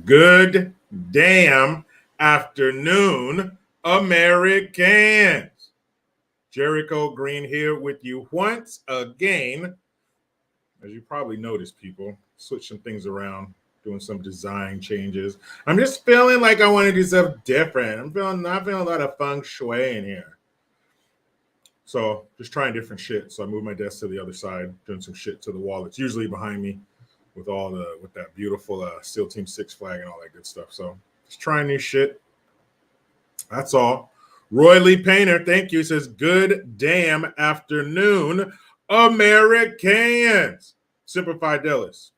Good damn afternoon, Americans. Jericho Green here with you once again. As you probably noticed, people, switching things around, doing some design changes. I'm just feeling like I want to do something different. I'm feeling a lot of feng shui in here. So just trying different shit. So I moved my desk to the other side, doing some shit to the wall. It's usually behind me with that beautiful SEAL Team 6 flag and all that good stuff. So just trying new shit. That's all. Roy Lee Painter, thank you. Says, good damn afternoon, Americans. Semper Fidelis.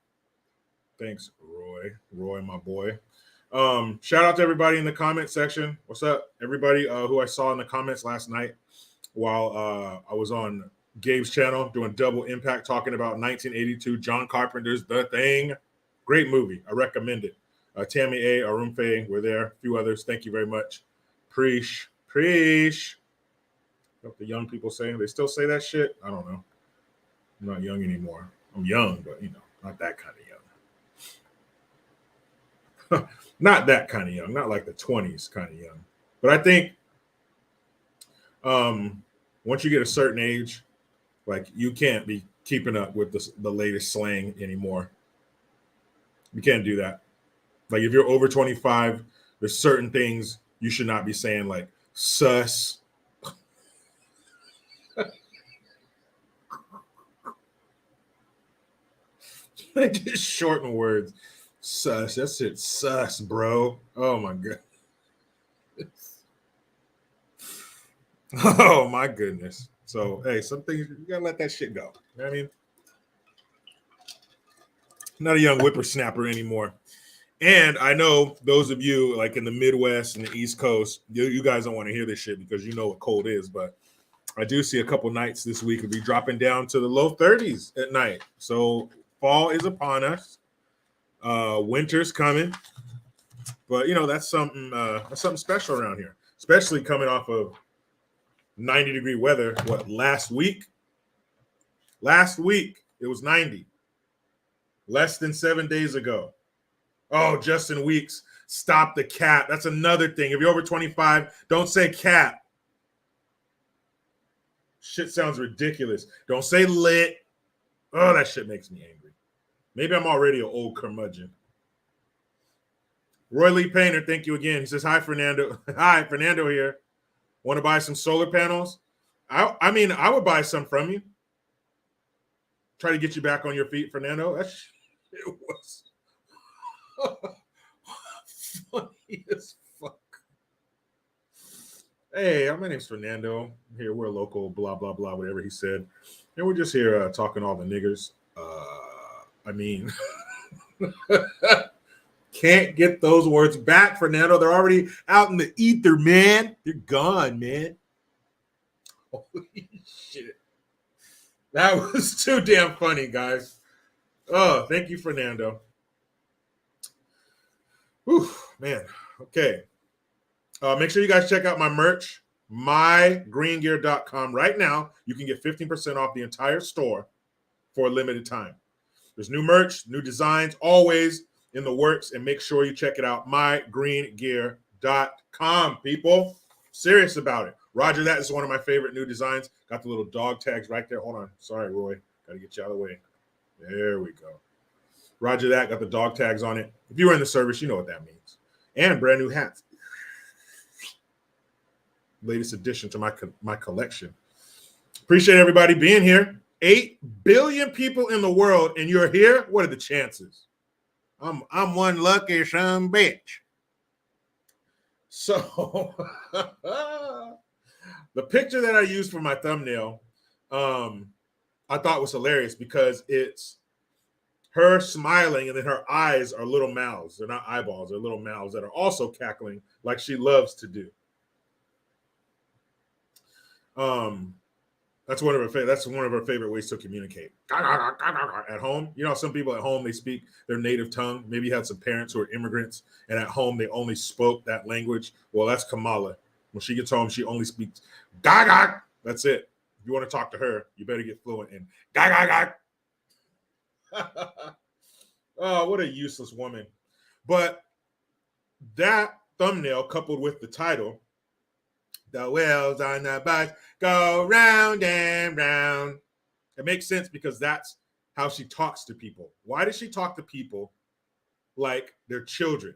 Thanks, Roy. Roy, my boy. Shout out to everybody in the comment section. What's up, everybody who I saw in the comments last night while I was on Gabe's channel doing Double Impact, talking about 1982 John Carpenter's The Thing. Great movie. I recommend it. Tammy A, Arun Faye were there. A few others. Thank you very much. Preach. What the young people say. They still say that shit? I don't know. I'm not young anymore. I'm young, but, not that kind of young. Not that kind of young. Not like the 20s kind of young. But I think once you get a certain age, like, you can't be keeping up with the latest slang anymore. You can't do that. Like, if you're over 25, there's certain things you should not be saying, like sus. Just shorten words. Sus. That's it. Sus, bro. Oh, my God. Oh, my goodness. So, hey, some things, you got to let that shit go. You know what I mean? Not a young whippersnapper anymore. And I know those of you like in the Midwest and the East Coast, you guys don't want to hear this shit because you know what cold is. But I do see a couple nights this week will be dropping down to the low 30s at night. So fall is upon us. Winter's coming. But, that's something special around here, especially coming off of 90-degree weather. What, last week? Last week, it was 90. Less than 7 days ago. Oh, Justin Weeks, stop the cap. That's another thing. If you're over 25, don't say cap. Shit sounds ridiculous. Don't say lit. Oh, that shit makes me angry. Maybe I'm already an old curmudgeon. Roy Lee Painter, thank you again. He says, hi, Fernando. Hi, Fernando here. Want to buy some solar panels? I mean, I would buy some from you. Try to get you back on your feet, Fernando. That shit was funny as fuck. Hey, my name's Fernando. I'm here, we're local, blah, blah, blah, whatever he said. And we're just here talking all the niggers. I mean, can't get those words back, Fernando. They're already out in the ether, man. They're gone, man. Holy shit. That was too damn funny, guys. Oh, thank you, Fernando. Whew, man. Okay. Make sure you guys check out my merch, mygreengear.com. Right now, you can get 15% off the entire store for a limited time. There's new merch, new designs, always in the works, and make sure you check it out, mygreengear.com, people. Serious about it. Roger that is one of my favorite new designs. Got the little dog tags right there. Hold on. Sorry, Roy. Got to get you out of the way. There we go. Roger that. Got the dog tags on it. If you were in the service, you know what that means. And brand new hats. Latest addition to my collection. Appreciate everybody being here. 8 billion people in the world, and you're here. What are the chances? I'm one lucky son bitch. So the picture that I used for my thumbnail, I thought was hilarious because it's her smiling, and then her eyes are little mouths. They're not eyeballs, they're little mouths that are also cackling like she loves to do. That's one of her favorite ways to communicate. At home, some people at home, they speak their native tongue. Maybe you had some parents who are immigrants, and at home they only spoke that language. Well, that's Kamala. When she gets home, she only speaks gag. That's it. If you want to talk to her, you better get fluent in gag. Oh, what a useless woman. But that thumbnail coupled with the title, "The wheels on the bus go round and round," it makes sense because that's how she talks to people. Why does she talk to people like they're children?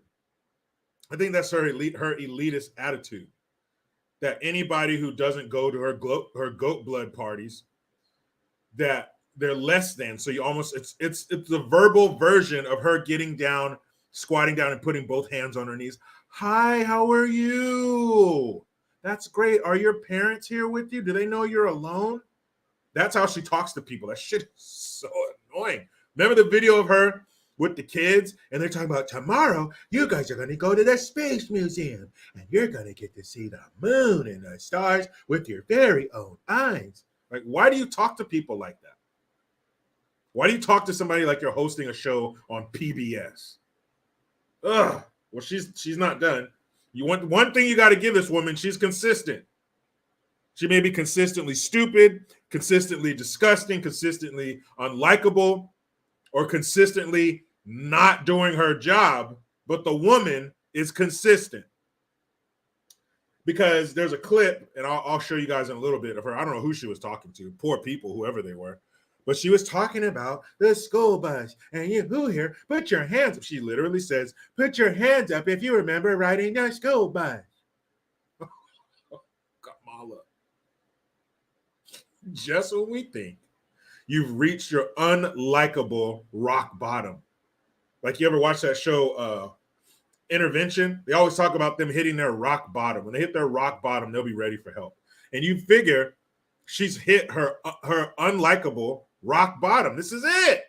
I think that's her elitist attitude. That anybody who doesn't go to her goat blood parties, that they're less than. So you almost it's the verbal version of her getting down, squatting down, and putting both hands on her knees. "Hi, how are you? That's great. Are your parents here with you? Do they know you're alone?" That's how she talks to people. That shit is so annoying. Remember the video of her with the kids, and they're talking about, "Tomorrow you guys are going to go to the space museum and you're going to get to see the moon and the stars with your very own eyes." Like, why do you talk to people like that? Why do you talk to somebody like you're hosting a show on PBS? Ugh. Well, she's not done. You want one thing you got to give this woman: she's consistent. She may be consistently stupid, consistently disgusting, consistently unlikable, or consistently not doing her job, but the woman is consistent. Because there's a clip, and I'll show you guys in a little bit of her. I don't know who she was talking to. Poor people, whoever they were. But she was talking about the school bus. And you who here, put your hands up. She literally says, "Put your hands up if you remember riding the school bus." Kamala. Just when we think you've reached your unlikable rock bottom. Like, you ever watch that show, Intervention? They always talk about them hitting their rock bottom. When they hit their rock bottom, they'll be ready for help. And you figure she's hit her unlikable rock bottom. This is it.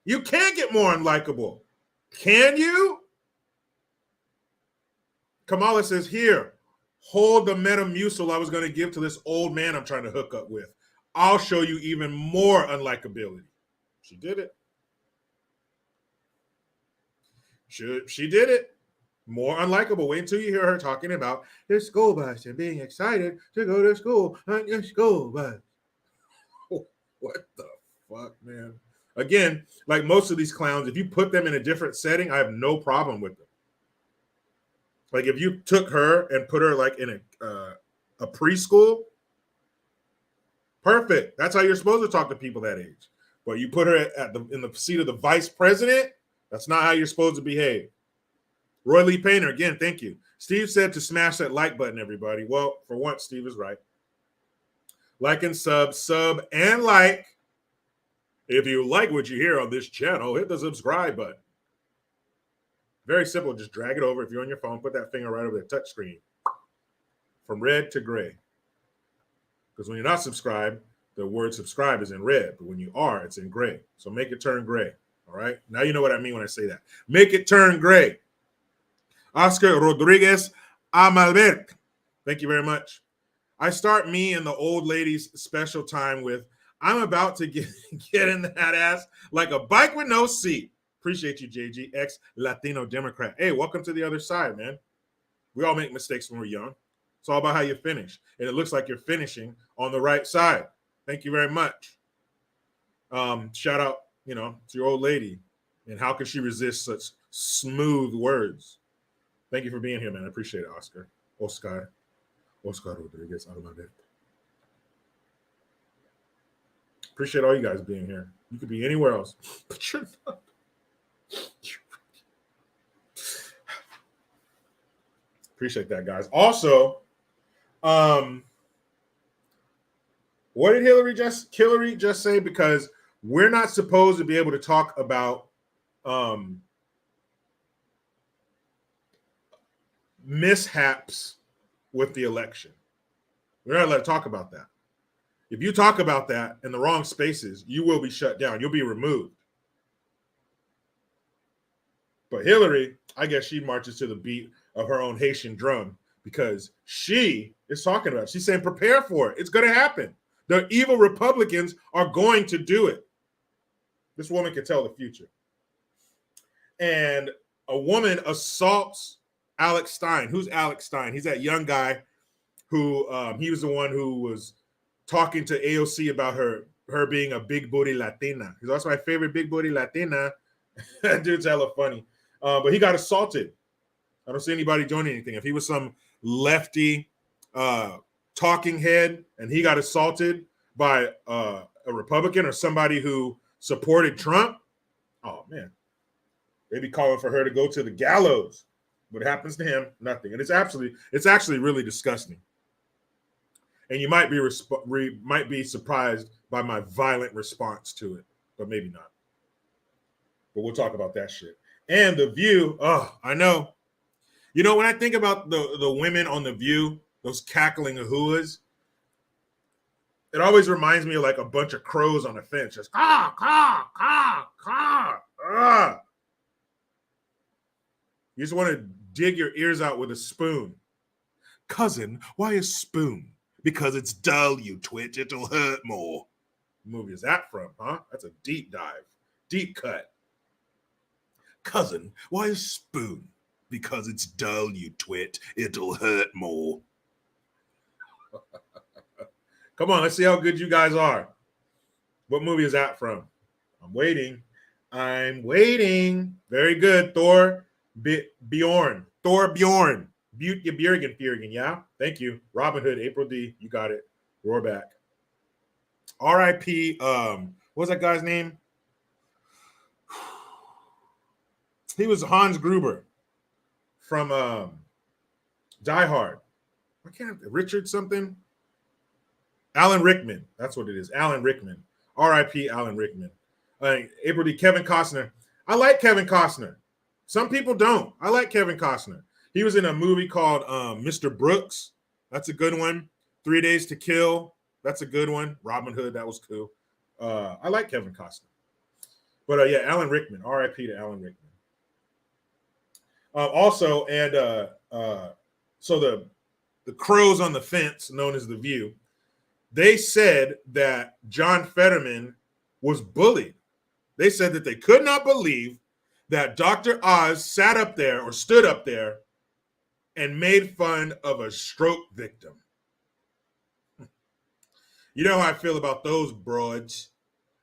You can't get more unlikable. Can you? Kamala says, "Here, hold the Metamucil I was going to give to this old man I'm trying to hook up with. I'll show you even more unlikability." She did it. She did it. More unlikable. Wait until you hear her talking about the school bus and being excited to go to school on your school bus. What the fuck, man? Again, like most of these clowns, if you put them in a different setting, I have no problem with them. Like, if you took her and put her like in a preschool, perfect. That's how you're supposed to talk to people that age. But you put her in the seat of the vice president, that's not how you're supposed to behave. Roy Lee Painter, again, thank you. Steve said to smash that like button, everybody. Well, for once, Steve is right. Like and sub, and like. If you like what you hear on this channel, hit the subscribe button. Very simple. Just drag it over. If you're on your phone, put that finger right over the touch screen. From red to gray. Because when you're not subscribed, the word subscribe is in red. But when you are, it's in gray. So make it turn gray. All right? Now you know what I mean when I say that. Make it turn gray. Oscar Rodriguez Amalbert. Thank you very much. I start me and the old lady's special time with, "I'm about to get in that ass like a bike with no seat." Appreciate you, JG, ex-Latino Democrat. Hey, welcome to the other side, man. We all make mistakes when we're young. It's all about how you finish. And it looks like you're finishing on the right side. Thank you very much. Shout out, to your old lady. And how could she resist such smooth words? Thank you for being here, man. I appreciate it, Oscar. Oscar Rodriguez Amalbert. Appreciate all you guys being here. You could be anywhere else, but you're not. Appreciate that, guys. Also, what did Killary just say? Because we're not supposed to be able to talk about mishaps with the election. We're not allowed to talk about that. If you talk about that in the wrong spaces, you will be shut down. You'll be removed. But Hillary, I guess she marches to the beat of her own Haitian drum because she is talking about it. She's saying, prepare for it. It's going to happen. The evil Republicans are going to do it. This woman can tell the future. And a woman assaults Alex Stein. Who's Alex Stein? He's that young guy who he was the one who was talking to AOC about her being a big booty Latina. He's also my favorite big booty Latina. That dude's hella funny. But he got assaulted. I don't see anybody doing anything. If he was some lefty talking head and he got assaulted by a Republican or somebody who supported Trump, oh man, they'd be calling for her to go to the gallows. What happens to him? Nothing. And it's actually really disgusting. And you might be surprised by my violent response to it, but maybe not. But we'll talk about that shit. And The View. Oh, I know. You know, when I think about the women on The View, those cackling ahuas, it always reminds me of like a bunch of crows on a fence, just caw, caw, caw, caw. Ah. You just want to dig your ears out with a spoon. Cousin, why a spoon? Because it's dull, you twitch. It'll hurt more. What movie is that from, huh? That's a deep dive. Deep cut. Cousin, why a spoon? Because it's dull, you twit. It'll hurt more. Come on, let's see how good you guys are. What movie is that from? I'm waiting. Very good, Thor Bjorn. Thor Bjorn. Björgen, yeah? Thank you. Robin Hood, April D. You got it. Roar back. R.I.P. What was that guy's name? He was Hans Gruber from Die Hard. I can't. Richard something? Alan Rickman. That's what it is. Alan Rickman. R.I.P. Alan Rickman. April D. Kevin Costner. I like Kevin Costner. Some people don't. I like Kevin Costner. He was in a movie called Mr. Brooks. That's a good one. 3 Days to Kill. That's a good one. Robin Hood. That was cool. I like Kevin Costner. But yeah, Alan Rickman. R.I.P. to Alan Rickman. Also, and so the crows on the fence, known as The View, they said that John Fetterman was bullied. They said that they could not believe that Dr. Oz sat up there or stood up there and made fun of a stroke victim. You know how I feel about those broads.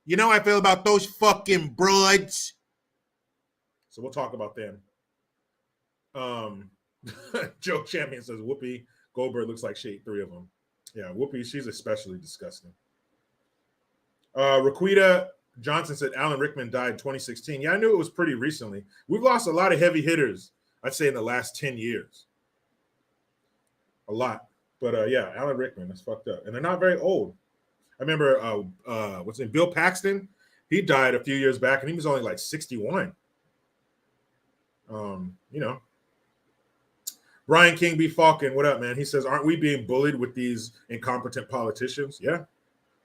You know how I feel about those fucking broads. So we'll talk about them. Joe Champion says Whoopi Goldberg looks like she ate 3 of them. Yeah, Whoopi, she's especially disgusting. Raquita Johnson said Alan Rickman died in 2016. Yeah, I knew it was pretty recently. We've lost a lot of heavy hitters, I'd say, in the last 10 years. A lot. But yeah, Alan Rickman, that's fucked up. And they're not very old. I remember, what's his name? Bill Paxton. He died a few years back, and he was only like 61. You know. Brian King B. Falcon, what up, man? He says, aren't we being bullied with these incompetent politicians? Yeah.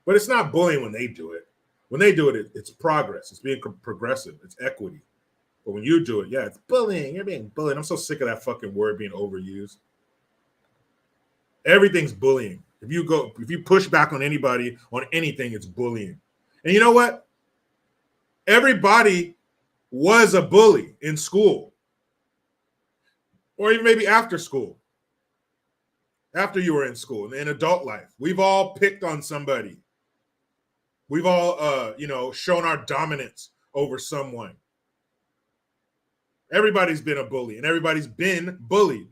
But it's not bullying when they do it. When they do it, it's progress. It's being progressive. It's equity. But when you do it, yeah, it's bullying. You're being bullied. I'm so sick of that fucking word being overused. Everything's bullying. If you push back on anybody, on anything, it's bullying. And you know what? Everybody was a bully in school. Or even maybe after school. After you were in school, in adult life. We've all picked on somebody. We've all, shown our dominance over someone. Everybody's been a bully, and everybody's been bullied.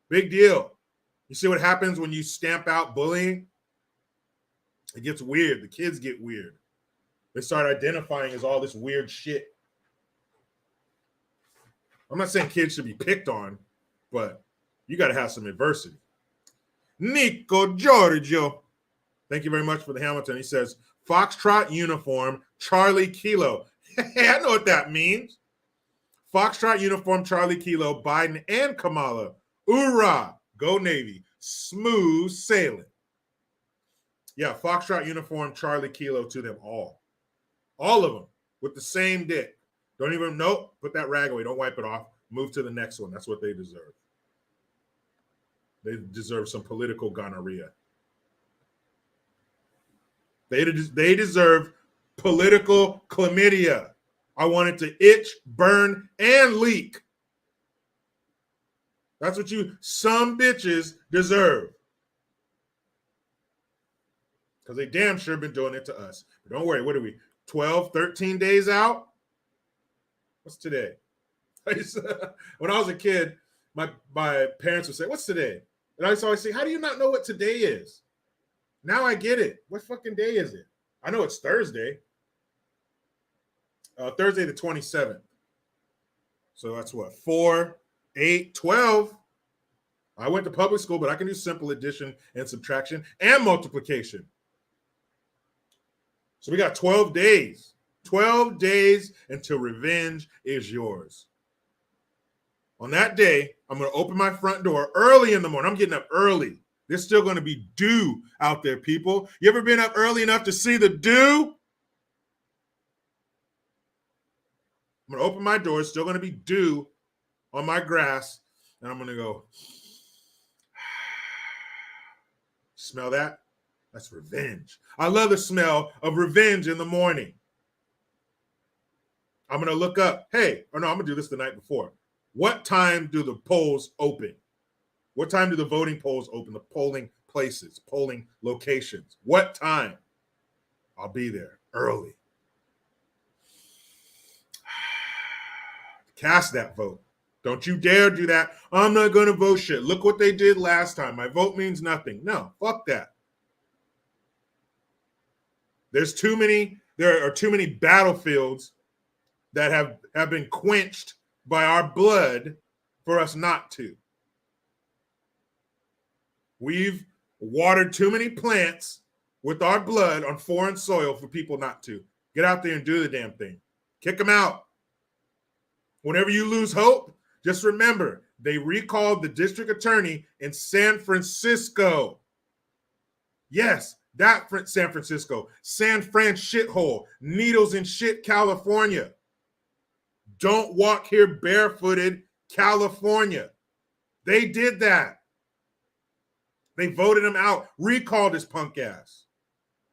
Big deal. You see what happens when you stamp out bullying? It gets weird. The kids get weird. They start identifying as all this weird shit. I'm not saying kids should be picked on, but you got to have some adversity. Nico Giorgio. Thank you very much for the Hamilton. He says, Foxtrot uniform, Charlie Kilo. I know what that means. Foxtrot uniform, Charlie Kilo, Biden and Kamala. Hoorah. Go Navy. Smooth sailing. Yeah, Foxtrot uniform, Charlie Kilo to them all. All of them with the same dick. Don't even, nope, put that rag away. Don't wipe it off. Move to the next one. That's what they deserve. They deserve some political gonorrhea. They deserve political chlamydia. I want it to itch, burn, and leak. That's what some bitches deserve. Because they damn sure been doing it to us. But don't worry, what are we, 12, 13 days out? What's today? When I was a kid, my parents would say, "What's today?" And I used to always say, "How do you not know what today is?" Now I get it. What fucking day is it? I know it's Thursday. Thursday the 27th. So that's what? 4, 8, 12. I went to public school, but I can do simple addition and subtraction and multiplication. So we got 12 days. 12 days until revenge is yours. On that day, I'm going to open my front door early in the morning. I'm getting up early. There's still going to be dew out there, people. You ever been up early enough to see the dew? I'm going to open my door. It's still going to be dew on my grass. And I'm going to go, smell that? That's revenge. I love the smell of revenge in the morning. I'm going to look up. Hey, or no, I'm going to do this the night before. What time do the polls open? What time do the voting polls open? The polling places, polling locations. What time? I'll be there early. Cast that vote. Don't you dare do that. I'm not going to vote shit. Look what they did last time. My vote means nothing. No, fuck that. There are too many battlefields that have been quenched by our blood for us not to. We've watered too many plants with our blood on foreign soil for people not to. Get out there and do the damn thing. Kick them out. Whenever you lose hope, just remember, they recalled the district attorney in San Francisco. Yes, that San Francisco. San Fran shithole. Needles in shit, California. Don't walk here barefooted, California. They did that. They voted him out, recalled his punk ass.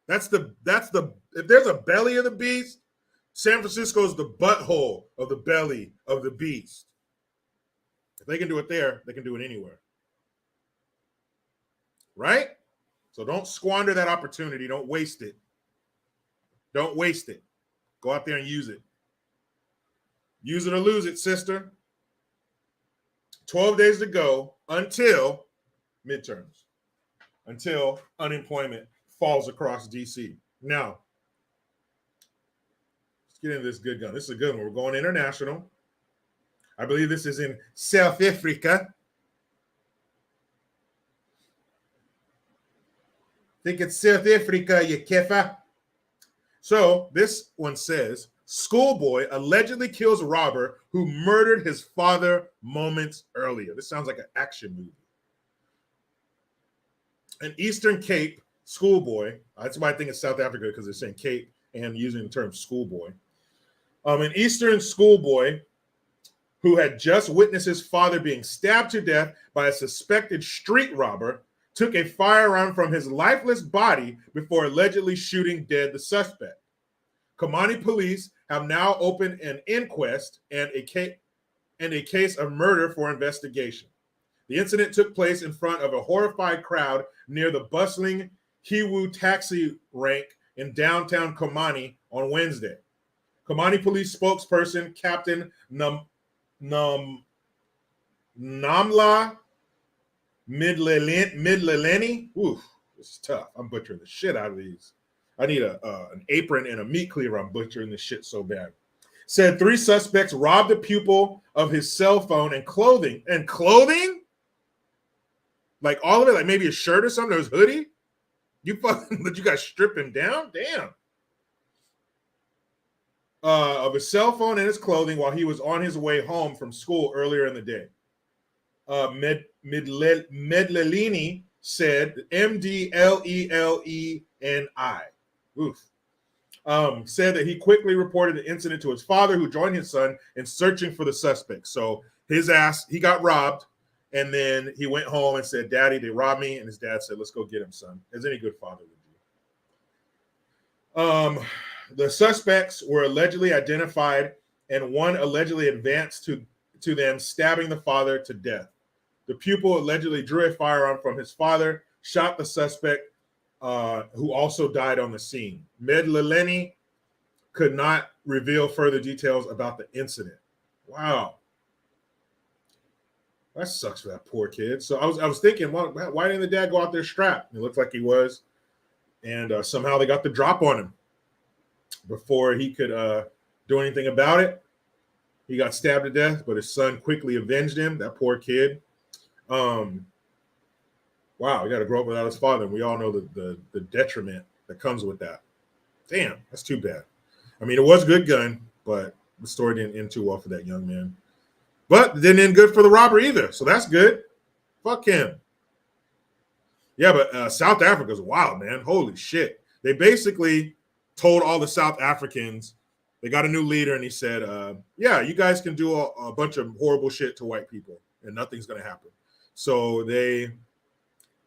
That's the if there's a belly of the beast, San Francisco is the butthole of the belly of the beast. If they can do it there, they can do it anywhere. Right? So don't squander that opportunity. Don't waste it. Don't waste it. Go out there and use it. Use it or lose it, sister. 12 days to go until midterms, until unemployment falls across DC. Now, let's get into this good gun. This is a good one. We're going international. I believe this is in South Africa. Think it's South Africa, you keffa. So this one says, schoolboy allegedly kills robber who murdered his father moments earlier. This sounds like an action movie. An Eastern Cape schoolboy, that's why I think it's South Africa, because they're saying Cape and using the term schoolboy. An Eastern schoolboy who had just witnessed his father being stabbed to death by a suspected street robber took a firearm from his lifeless body before allegedly shooting dead the suspect. Kamani police have now opened an inquest and a case of murder for investigation. The incident took place in front of a horrified crowd near the bustling Hiwu taxi rank in downtown Kamani on Wednesday. Kamani police spokesperson Captain Namla Midleleni. Oof, this is tough. I'm butchering the shit out of these. I need an apron and a meat cleaver. I'm butchering this shit so bad. Said 3 suspects robbed a pupil of his cell phone and clothing. And clothing? Like all of it? Like maybe a shirt or something? Or his hoodie? You guys strip him down? Damn. Of his cell phone and his clothing while he was on his way home from school earlier in the day. Medlelini said MDLELENI. Oof. Said that he quickly reported the incident to his father, who joined his son in searching for the suspect. So he got robbed, and then he went home and said, "Daddy, they robbed me." And his dad said, "Let's go get him, son," as any good father would do. The suspects were allegedly identified, and one allegedly advanced to them, stabbing the father to death. The pupil allegedly drew a firearm from his father, shot the suspect, who also died on the scene. Medleleni could not reveal further details about the incident. Wow. That sucks for that poor kid. So I was thinking, well, why didn't the dad go out there strapped? It looked like he was, and somehow they got the drop on him before he could do anything about it. He got stabbed to death, but his son quickly avenged him. That poor kid. Wow, he got to grow up without his father, and we all know the detriment that comes with that. Damn, that's too bad. I mean, it was a good gun, but the story didn't end too well for that young man. But it didn't end good for the robber either, so that's good. Fuck him. Yeah, but South Africa's wild, man. Holy shit. They basically told all the South Africans, they got a new leader, and he said, yeah, you guys can do a bunch of horrible shit to white people, and nothing's going to happen. So they,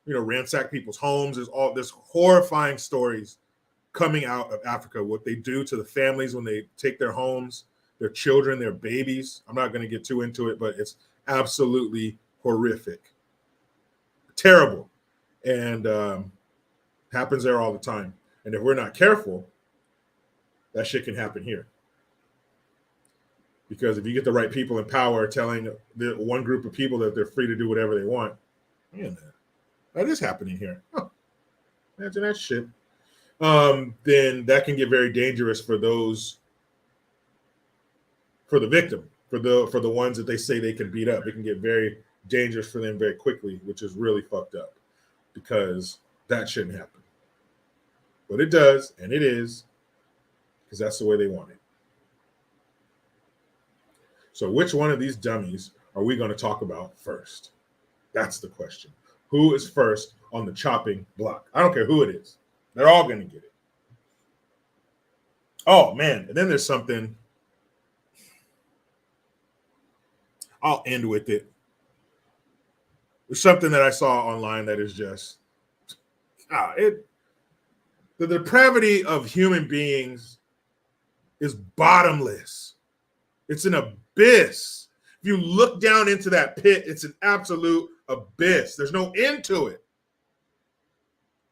ransack people's homes. There's all this horrifying stories coming out of Africa, what they do to the families when they take their homes, their children, their babies. I'm not going to get too into it, but it's absolutely horrific. Terrible. And happens there all the time. And if we're not careful, that shit can happen here. Because if you get the right people in power telling the one group of people that they're free to do whatever they want, man, that is happening here. Huh. Imagine that shit. Then that can get very dangerous for the victim, for the ones that they say they can beat up. It can get very dangerous for them very quickly, which is really fucked up, because that shouldn't happen. But it does, and it is, because that's the way they want it. So which one of these dummies are we going to talk about first? That's the question. Who is first on the chopping block? I don't care who it is. They're all going to get it. Oh, man. And then there's something. I'll end with it. There's something that I saw online that is just, the depravity of human beings is bottomless. It's an abyss. If you look down into that pit, it's an absolute abyss. There's no end to it.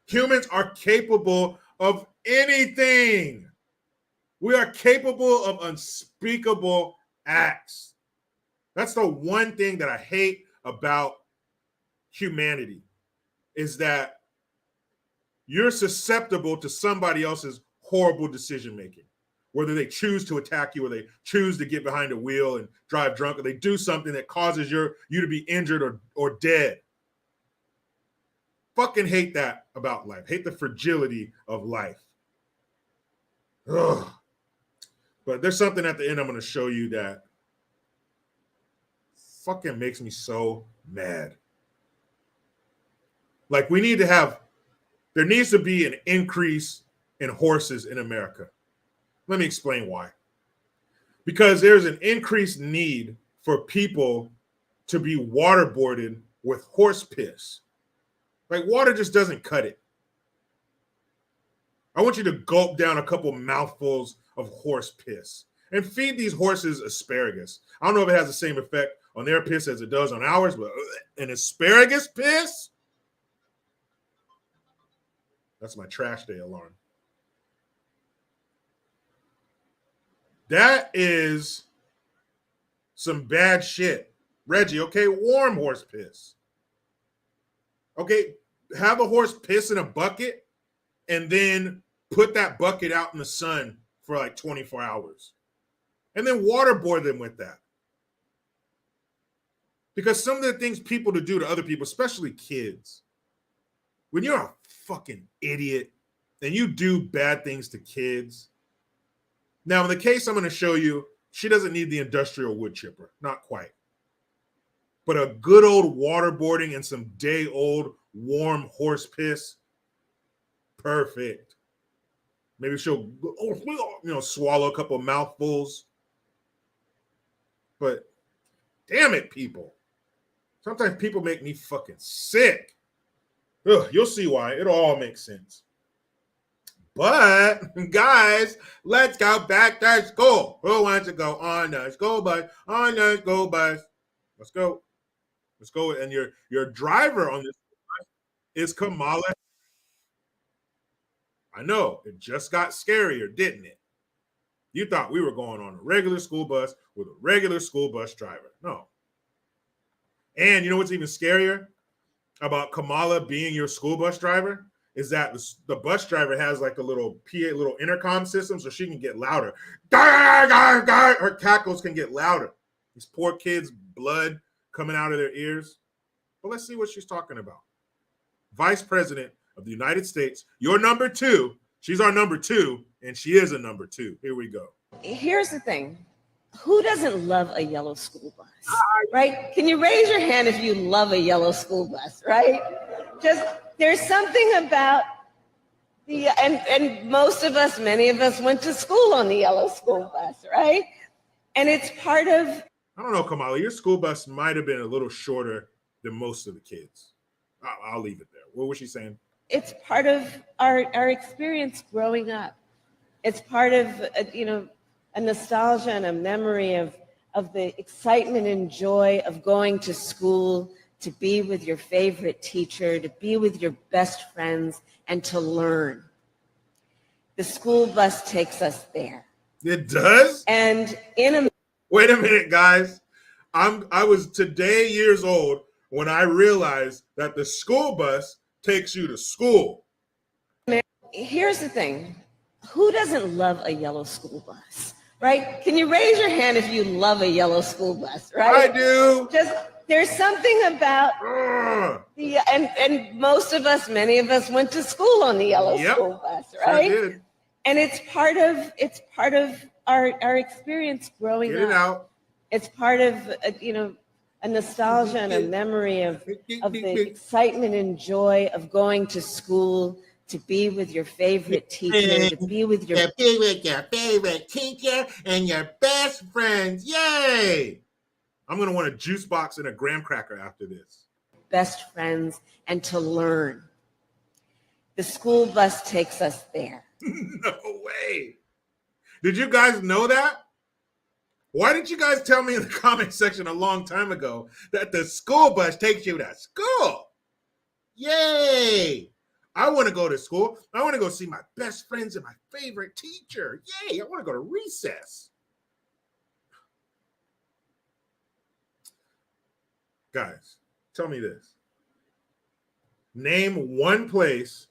Humans are capable of anything. We are capable of unspeakable acts. That's the one thing that I hate about humanity, is that you're susceptible to somebody else's horrible decision making, whether they choose to attack you or they choose to get behind a wheel and drive drunk, or they do something that causes you to be injured or dead. Fucking hate that about life. Hate the fragility of life. Ugh. But there's something at the end I'm going to show you that fucking makes me so mad. Like, there needs to be an increase in horses in America. Let me explain why. Because there's an increased need for people to be waterboarded with horse piss. Like, water just doesn't cut it. I want you to gulp down a couple mouthfuls of horse piss and feed these horses asparagus. I don't know if it has the same effect on their piss as it does on ours, but an asparagus piss? That's my trash day alarm. That is some bad shit. Reggie, okay, warm horse piss. Okay, have a horse piss in a bucket and then put that bucket out in the sun for like 24 hours. And then waterboard them with that. Because some of the things people do to other people, especially kids, when you're a fucking idiot and you do bad things to kids. Now, in the case I'm going to show you, she doesn't need the industrial wood chipper. Not quite. But a good old waterboarding and some day-old warm horse piss, perfect. Maybe she'll, swallow a couple mouthfuls. But damn it, people. Sometimes people make me fucking sick. Ugh, you'll see why. It'll all make sense. But, guys, let's go back to school. Who wants to go on the school bus? On the school bus. Let's go. Let's go. And your driver on this bus is Kamala. I know. It just got scarier, didn't it? You thought we were going on a regular school bus with a regular school bus driver. No. And you know what's even scarier about Kamala being your school bus driver? Is that the bus driver has like a little PA, little intercom system so she can get louder. Her cackles can get louder. These poor kids, blood coming out of their ears. But let's see what she's talking about. Vice President of the United States, your number two. She's our number two, and she is a number two. Here we go. Here's the thing. Who doesn't love a yellow school bus, right? Can you raise your hand if you love a yellow school bus, right? Just, there's something about and most of us, many of us went to school on the yellow school bus, right? And it's part of... I don't know, Kamala, your school bus might have been a little shorter than most of the kids. I'll leave it there. What was she saying? It's part of our experience growing up. It's part of, a nostalgia and a memory of the excitement and joy of going to school, to be with your favorite teacher, to be with your best friends, and to learn. The school bus takes us there. It does? And wait a minute, guys. I was today years old when I realized that the school bus takes you to school. Here's the thing. Who doesn't love a yellow school bus, right? Can you raise your hand if you love a yellow school bus, right? I do. Just, there's something about and most of us, many of us went to school on the yellow school bus, right? Sure did. And it's part of our experience growing up. Get it out. It's part of a nostalgia and a memory of the excitement and joy of going to school, to be with your favorite teacher, to be with your favorite teacher and your best friends. Yay! I'm going to want a juice box and a graham cracker after this. Best friends, and to learn. The school bus takes us there. No way. Did you guys know that? Why didn't you guys tell me in the comment section a long time ago that the school bus takes you to school? Yay! I want to go to school. I want to go see my best friends and my favorite teacher. Yay! I want to go to recess. Guys, tell me this. Name one place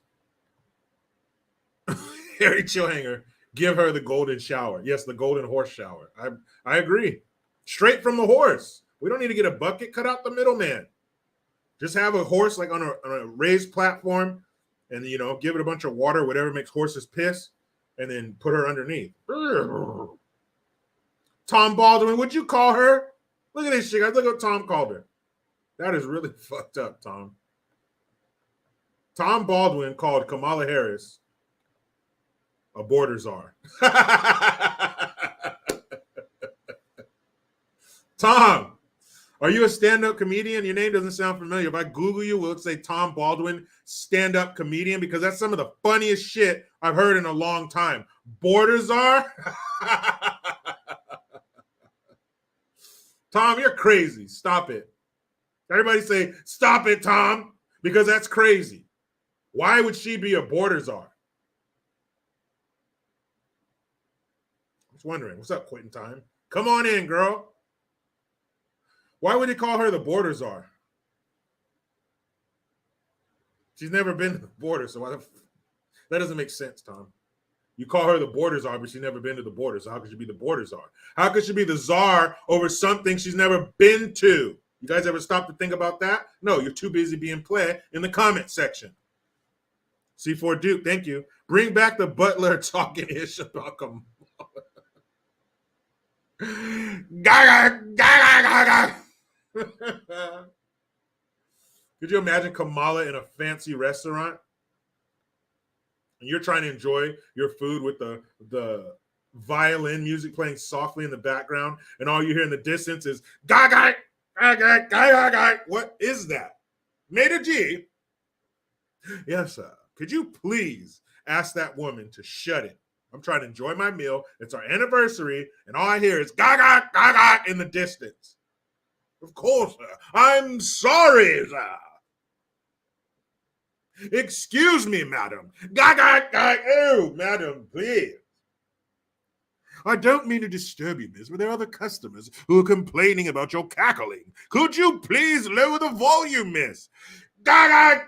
Harry Chillhanger give her the golden shower. Yes, the golden horse shower. I agree. Straight from the horse. We don't need to get a bucket. Cut out the middleman. Just have a horse like on a raised platform and, give it a bunch of water, whatever makes horses piss, and then put her underneath. Tom Baldwin, would you call her? Look at this shit, guys. Look what Tom called her. That is really fucked up, Tom. Tom Baldwin called Kamala Harris a border czar. Tom, are you a stand-up comedian? Your name doesn't sound familiar. If I Google you, will it say Tom Baldwin, stand-up comedian? Because that's some of the funniest shit I've heard in a long time. Border czar? Tom, you're crazy. Stop it. Everybody say, stop it, Tom, because that's crazy. Why would she be a border czar? I was wondering. What's up, Quitting Time? Come on in, girl. Why would he call her the border czar? She's never been to the border, so that doesn't make sense, Tom. You call her the border czar, but she's never been to the border, so how could she be the border czar? How could she be the czar over something she's never been to? You guys ever stop to think about that? No, you're too busy being play in the comment section. C4 Duke, thank you. Bring back the butler talking ish about Kamala. Gaga, gaga, gaga. Could you imagine Kamala in a fancy restaurant? And you're trying to enjoy your food with the violin music playing softly in the background, and all you hear in the distance is gaga, gaga, gaga, gaga. What is that? Maida G. Yes, sir. Could you please ask that woman to shut it? I'm trying to enjoy my meal. It's our anniversary, and all I hear is gaga, gaga in the distance. Of course, sir. I'm sorry, sir. Excuse me, madam. Gaga, gaga. Oh, madam, please. I don't mean to disturb you, miss, but there are other customers who are complaining about your cackling. Could you please lower the volume, miss? I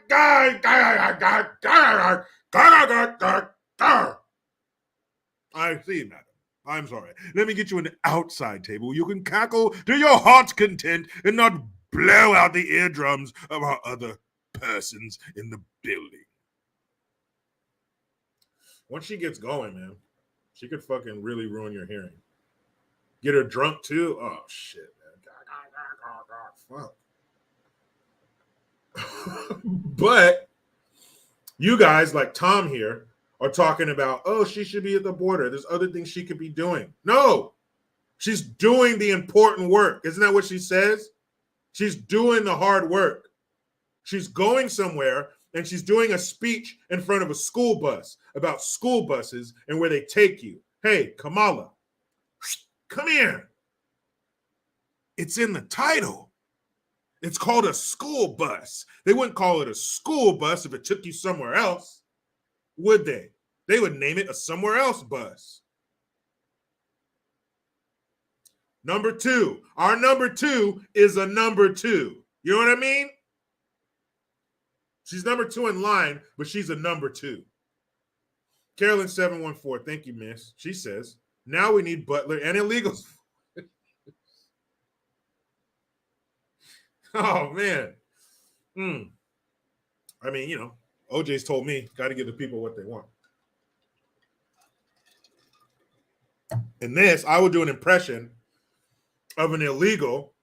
see, madam. I'm sorry. Let me get you an outside table. You can cackle to your heart's content and not blow out the eardrums of our other persons in the building. Once she gets going, man, she could fucking really ruin your hearing. Get her drunk too? Oh, shit, man. Fuck. But you guys, like Tom here, are talking about, oh, she should be at the border. There's other things she could be doing. No, she's doing the important work. Isn't that what she says? She's doing the hard work. She's going somewhere and she's doing a speech in front of a school bus about school buses and where they take you. Hey, Kamala, come here. It's in the title. It's called a school bus. They wouldn't call it a school bus if it took you somewhere else, would they? They would name it a somewhere else bus. Number two. Our number two is a number two. You know what I mean? She's number two in line, but she's a number two. Carolyn 714, thank you, miss. She says, now we need butler and illegals. Oh, man. I mean, you know, OJ's told me, got to give the people what they want. In this, I would do an impression of an illegal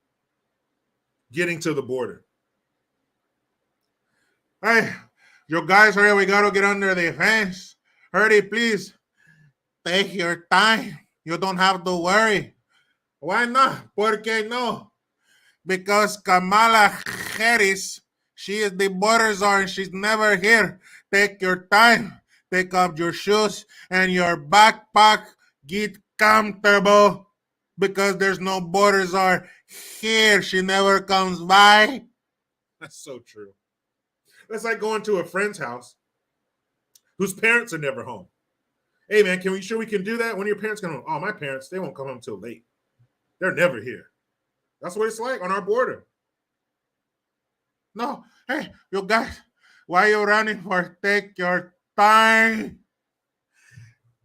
getting to the border. Hey, you guys, hurry, we got to get under the fence. Hurry, please. Take your time. You don't have to worry. Why not? ¿Por qué no? Because Kamala Harris, she is the border czar and she's never here. Take your time. Take off your shoes and your backpack. Get comfortable because there's no border czar here. She never comes by. That's so true. That's like going to a friend's house whose parents are never home. Hey, man, can we sure we can do that? When are your parents come home? Oh, my parents, they won't come home till late. They're never here. That's what it's like on our border. No, hey, you guys, why are you running for? Take your time.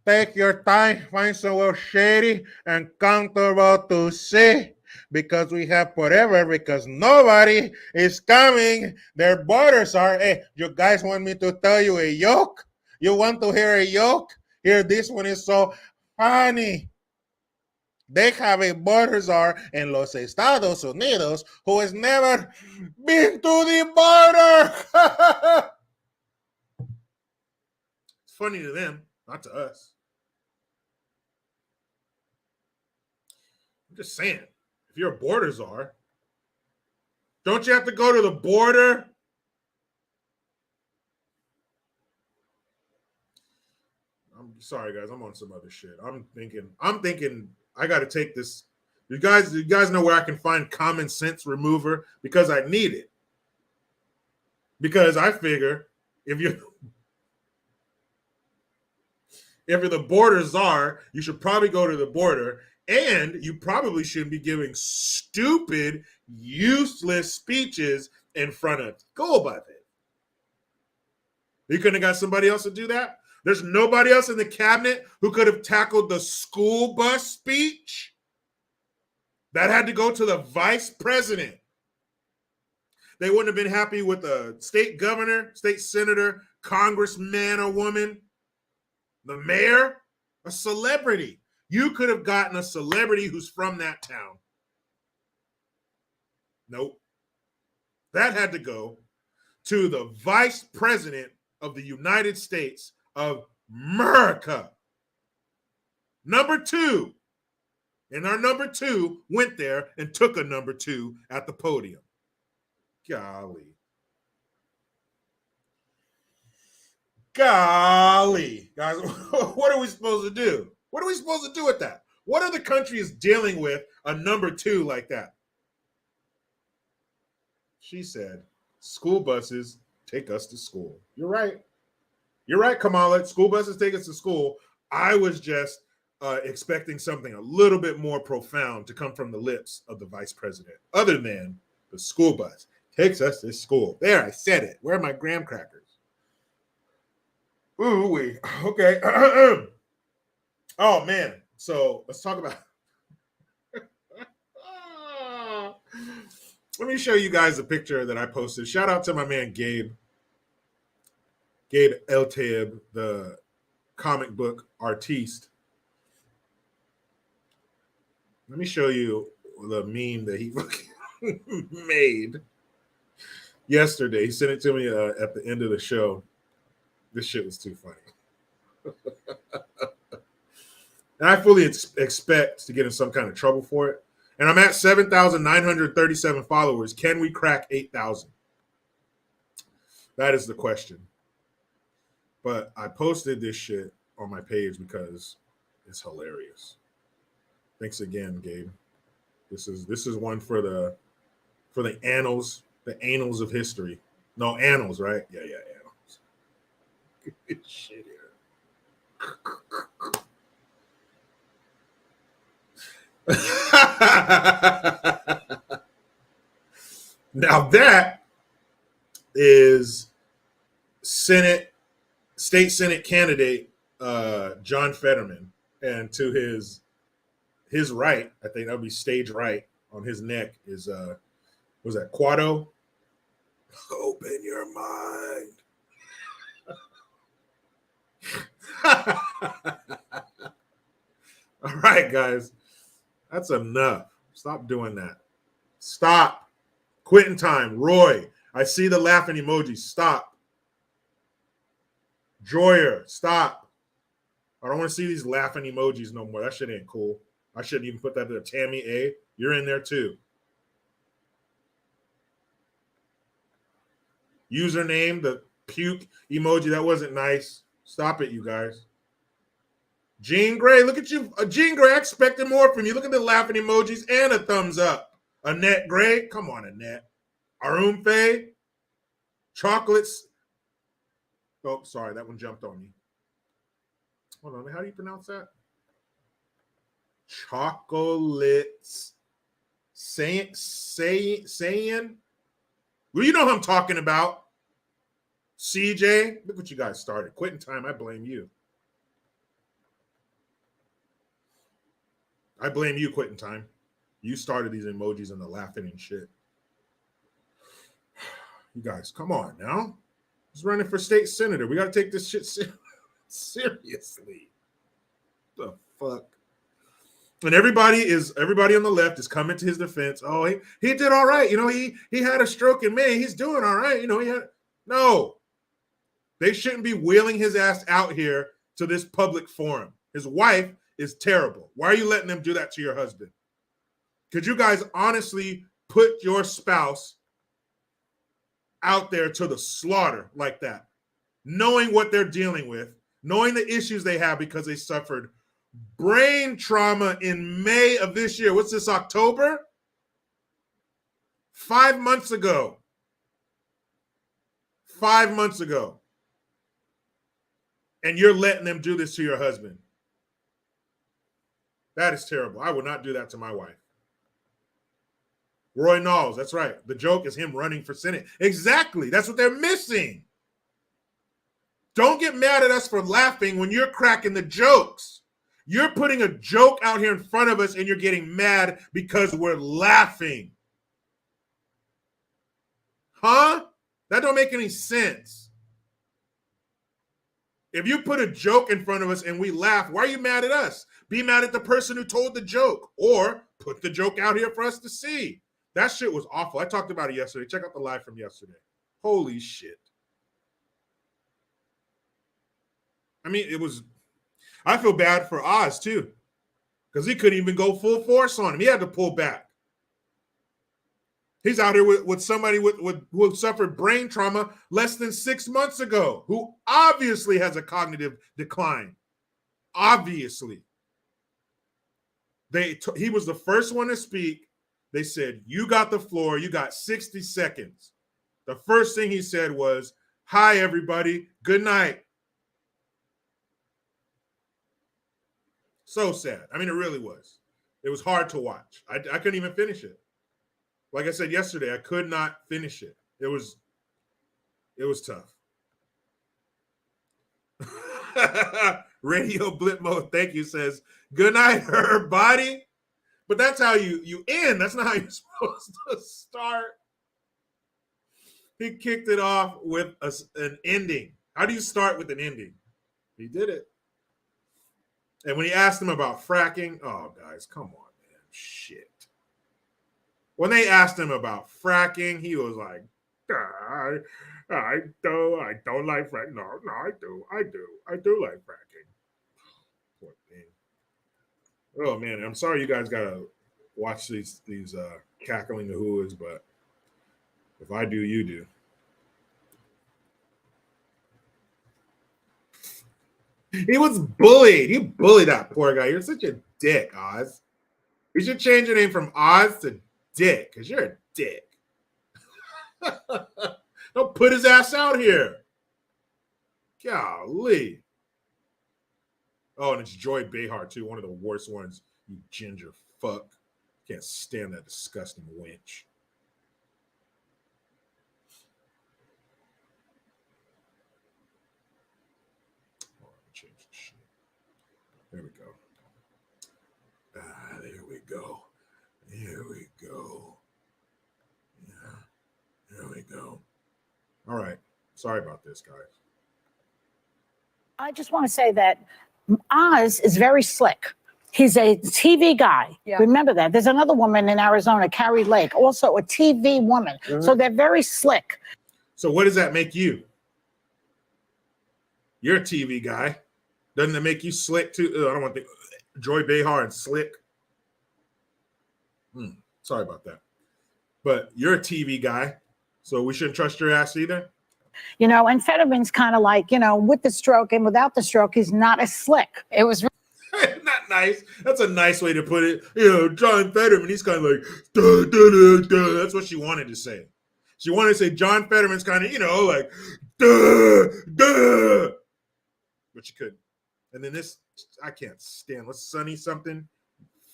Take your time. Find somewhere shady and comfortable to see. Because we have forever, because nobody is coming. Their borders are, hey, you guys want me to tell you a joke? You want to hear a joke? Here, this one is so funny. They have a border czar in Los Estados Unidos who has never been to the border. It's funny to them, not to us. I'm just saying, if you're a border czar, don't you have to go to the border? I'm sorry, guys. I'm on some other shit. I'm thinking I got to take this. You guys know where I can find common sense remover because I need it. Because I figure if you're the border czar, you should probably go to the border. And you probably shouldn't be giving stupid, useless speeches in front of school buses. You couldn't have got somebody else to do that? There's nobody else in the cabinet who could have tackled the school bus speech? That had to go to the vice president. They wouldn't have been happy with a state governor, state senator, congressman or woman, the mayor, a celebrity. You could have gotten a celebrity who's from that town. Nope. That had to go to the vice president of the United States of America. Number two. And our number two went there and took a number two at the podium. Golly. Guys, what are we supposed to do? What are we supposed to do with that? What other country is dealing with a number two like that? She said, school buses take us to school. You're right. You're right, Kamala. School buses take us to school. I was just expecting something a little bit more profound to come from the lips of the vice president, other than the school bus takes us to school. There, I said it. Where are my graham crackers? Ooh, wait. Okay. Oh, man. So let's talk about. Let me show you guys a picture that I posted. Shout out to my man Gabe Eltaib, the comic book artiste. Let me show you the meme that he made yesterday. He sent it to me at the end of the show. This shit was too funny. And I fully expect to get in some kind of trouble for it. And I'm at 7,937 followers. Can we crack 8,000? That is the question. But I posted this shit on my page because it's hilarious. Thanks again, Gabe. This is one for the annals, the annals of history. No, annals, right? Yeah, annals. Good shit here. Now that is state Senate candidate John Fetterman, and to his right, I think that would be stage right on his neck is was that Quado? Open your mind. All right, guys. That's enough. Stop doing that. Stop. Quitting time. Roy, I see the laughing emoji. Stop. Joyer, stop. I don't want to see these laughing emojis no more. That shit ain't cool. I shouldn't even put that there. Tammy A, you're in there too. Username, the puke emoji. That wasn't nice. Stop it, you guys. Jean Gray, look at you. Jean Gray, I expected more from you. Look at the laughing emojis and a thumbs up. Annette Gray, come on, Annette. Arun Faye, chocolates. Oh, sorry, that one jumped on me. Hold on, how do you pronounce that? Chocolates. Saying. Well, you know who I'm talking about. CJ, look what you guys started. Quitting time, I blame you. I blame you, quitting time. You started these emojis and the laughing and shit. You guys, come on now. He's running for state senator. We got to take this shit seriously. The fuck? And everybody on the left is coming to his defense. Oh, he did all right. You know, he had a stroke in May. He's doing all right. You know, no. They shouldn't be wheeling his ass out here to this public forum. His wife is terrible. Why are you letting them do that to your husband? Could you guys honestly put your spouse out there to the slaughter like that, knowing what they're dealing with, knowing the issues they have because they suffered brain trauma in May of this year? What's this, October? 5 months ago. 5 months ago. And you're letting them do this to your husband. That is terrible. I would not do that to my wife. Roy Knowles, that's right. The joke is him running for Senate. Exactly. That's what they're missing. Don't get mad at us for laughing when you're cracking the jokes. You're putting a joke out here in front of us and you're getting mad because we're laughing. Huh? That don't make any sense. If you put a joke in front of us and we laugh, why are you mad at us? Be mad at the person who told the joke, or put the joke out here for us to see. That shit was awful. I talked about it yesterday. Check out the live from yesterday. Holy shit. I mean, I feel bad for Oz too, because he couldn't even go full force on him. He had to pull back. He's out here with somebody who suffered brain trauma less than 6 months ago, who obviously has a cognitive decline. Obviously. He was the first one to speak. They said, you got the floor. You got 60 seconds. The first thing he said was, hi, everybody. Good night. So sad. I mean, it really was. It was hard to watch. I couldn't even finish it. Like I said yesterday, I could not finish it. It was tough. Radio Blip Mode, thank you, says, good night, everybody. But that's how you end. That's not how you're supposed to start. He kicked it off with an ending. How do you start with an ending? He did it. And when he asked him about fracking, oh, guys, come on, man. Shit. When they asked him about fracking, he was like, I don't like fracking. No, I do. I do like fracking. Poor thing. Oh, man, I'm sorry you guys got to watch these cackling Ahuas, but if I do, you do. He was bullied. He bullied that poor guy. You're such a dick, Oz. You should change your name from Oz to Dick, because you're a dick. Don't put his ass out here. Golly. Oh, and it's Joy Behar, too. One of the worst ones. You ginger fuck. Can't stand that disgusting wench. Oh, let me change this shit. There we go. There we go. There we go. Yeah. There we go. All right. Sorry about this, guys. I just want to say that Oz is very slick. He's a TV guy. Yeah. Remember that. There's another woman in Arizona, Carrie Lake, also a TV woman. Mm-hmm. So they're very slick. So what does that make you? You're a TV guy. Doesn't it make you slick too? I don't want to think. Joy Behar and slick. Sorry about that. But you're a TV guy, so we shouldn't trust your ass either. You know, and Fetterman's kind of like, you know, with the stroke and without the stroke, he's not as slick. It was not nice. That's a nice way to put it. You know, John Fetterman, he's kind of like, duh, duh, duh, duh. That's what she wanted to say. She wanted to say John Fetterman's kind of, you know, like, duh, duh. But she couldn't. And then this, I can't stand. What's Sonny something?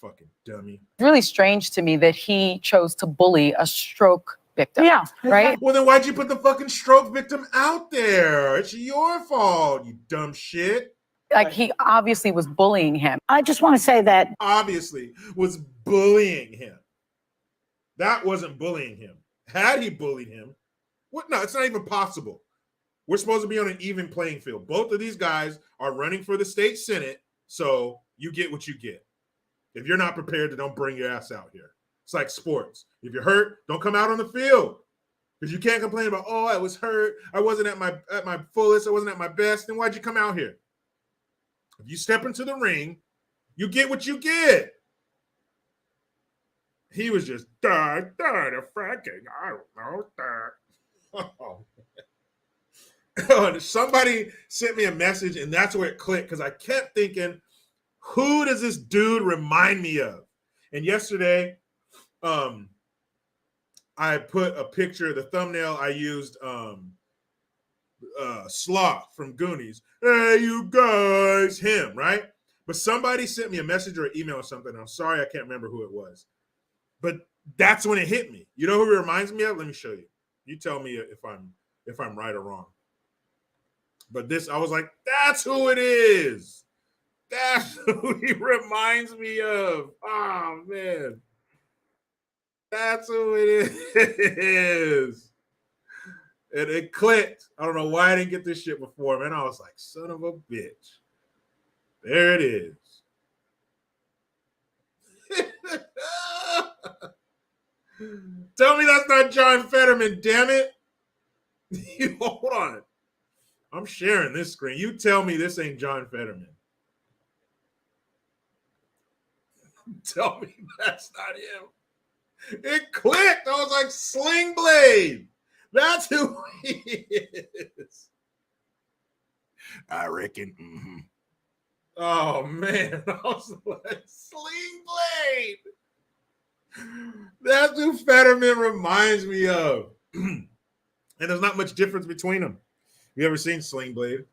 Fucking dummy. Really strange to me that he chose to bully a stroke victim. Yeah. Right? Well, then why'd you put the fucking stroke victim out there? It's your fault, you dumb shit. Like, he obviously was bullying him. I just want to say that. Obviously was bullying him. That wasn't bullying him. Had he bullied him, what? No, it's not even possible. We're supposed to be on an even playing field. Both of these guys are running for the state senate, so you get what you get. If you're not prepared, then don't bring your ass out here. It's like sports. If you're hurt, don't come out on the field. Because you can't complain about, oh, I was hurt. I wasn't at my fullest. I wasn't at my best. Then why'd you come out here? If you step into the ring, you get what you get. He was just, the fracking. I don't know. Oh, somebody sent me a message, and that's where it clicked, because I kept thinking, who does this dude remind me of? And yesterday, I put a picture, the thumbnail I used, Sloth from Goonies. Hey, you guys, him, right? But somebody sent me a message or an email or something. I'm sorry, I can't remember who it was. But that's when it hit me. You know who it reminds me of? Let me show you. You tell me if I'm right or wrong. But this, I was like, that's who it is. That's who he reminds me of. Oh, man. That's who it is. And it clicked. I don't know why I didn't get this shit before, man. I was like, son of a bitch. There it is. Tell me that's not John Fetterman, damn it. Hold on. I'm sharing this screen. You tell me this ain't John Fetterman. Tell me that's not him. It clicked. I was like, Sling Blade. That's who he is. I reckon. Mm-hmm. Oh, man. I was like, Sling Blade. That's who Fetterman reminds me of. And there's not much difference between them. You ever seen Sling Blade?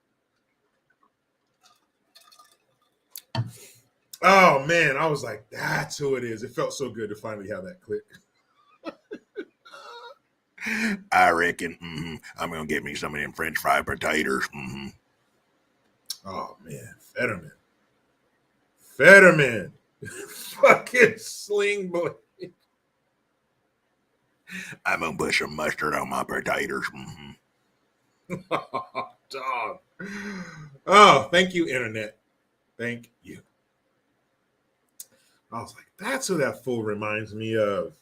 Oh man, I was like, that's who it is. It felt so good to finally have that click. I reckon I'm gonna get me some of them French fried potatoes. Oh man, Fetterman, fucking sling boy. I'm gonna put some mustard on my potatoes. Oh, dog. Oh, thank you, internet. Thank you. I was like, that's who that fool reminds me of.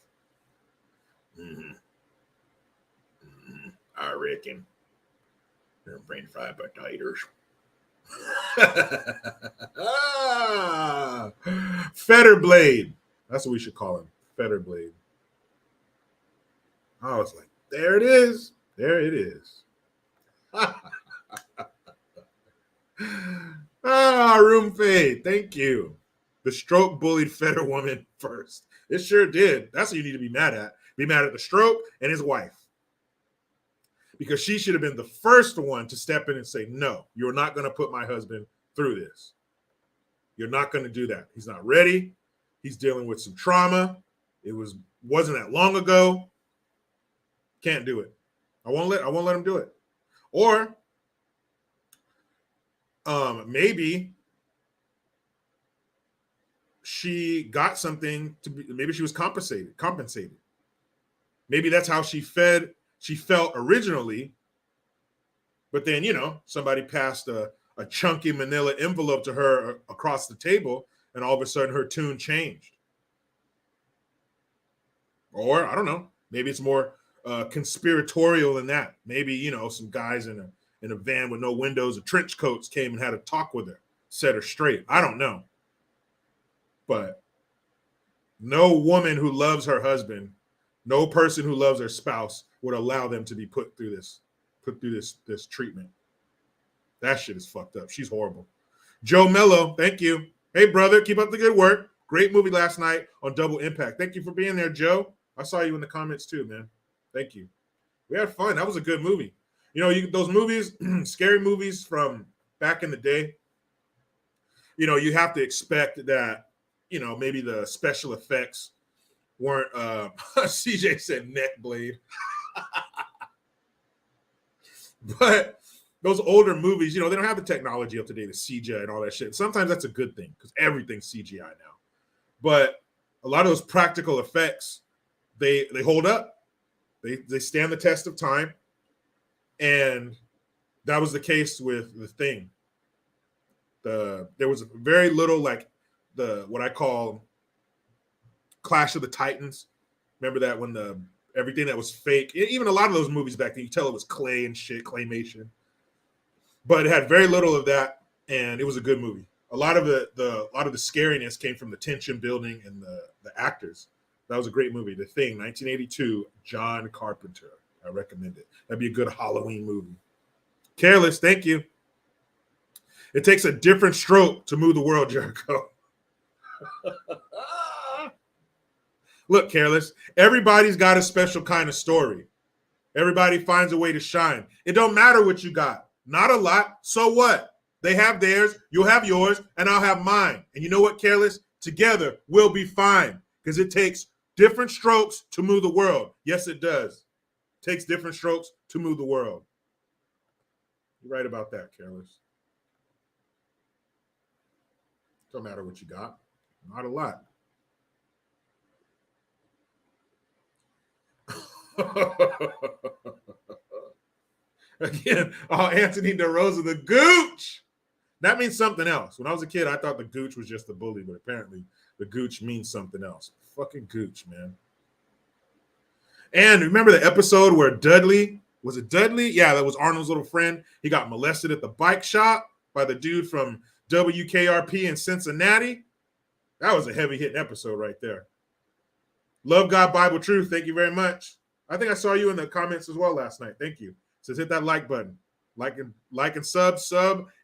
I reckon. They're French fried potatoes. Fetterblade. That's what we should call him. Fetterblade. I was like, there it is. There it is. Room fade. Thank you. The stroke bullied Fetter woman first. It sure did. That's what you need to be mad at. Be mad at the stroke and his wife. Because she should have been the first one to step in and say, no, you're not going to put my husband through this. You're not going to do that. He's not ready. He's dealing with some trauma. It wasn't that long ago. Can't do it. I won't let him do it. Or maybe she got something maybe she was compensated. Maybe that's how she felt originally. But then, somebody passed a chunky manila envelope to her across the table, and all of a sudden her tune changed. Or, I don't know, maybe it's more conspiratorial than that. Maybe, some guys in a van with no windows and trench coats came and had a talk with her, set her straight. I don't know. But no woman who loves her husband, no person who loves their spouse would allow them to be put through this treatment. That shit is fucked up. She's horrible. Joe Mello, thank you. Hey, brother, keep up the good work. Great movie last night on Double Impact. Thank you for being there, Joe. I saw you in the comments too, man. Thank you. We had fun. That was a good movie. Those movies, scary movies from back in the day, you have to expect that, maybe the special effects weren't, CJ said neck blade. But those older movies, they don't have the technology up to date, the CGI and all that shit. Sometimes that's a good thing because everything's CGI now. But a lot of those practical effects, they hold up. They stand the test of time. And that was the case with The Thing. There was very little what I call Clash of the Titans. Remember that when everything that was fake, even a lot of those movies back then, you tell it was clay and shit, claymation. But it had very little of that, and it was a good movie. A lot of the scariness came from the tension building and the actors. That was a great movie. The Thing, 1982, John Carpenter. I recommend it. That'd be a good Halloween movie. Careless, thank you. It takes a different stroke to move the world, Jericho. Look, Careless, everybody's got a special kind of story. Everybody finds a way to shine. It don't matter what you got. Not a lot. So what? They have theirs, you'll have yours, and I'll have mine. And you know what, Careless? Together, we'll be fine. Because it takes different strokes to move the world. Yes, it does. It takes different strokes to move the world. You're right about that, Careless. Don't matter what you got. Not a lot. Again, Anthony DeRosa, the gooch. That means something else. When I was a kid, I thought the gooch was just the bully, but apparently the gooch means something else. Fucking gooch, man. And remember the episode where Dudley, was it Dudley? Yeah, that was Arnold's little friend. He got molested at the bike shop by the dude from WKRP in Cincinnati. That was a heavy-hitting episode right there. Love God Bible Truth, thank you very much. I think I saw you in the comments as well last night. Thank you. It says hit that like button. Like and sub,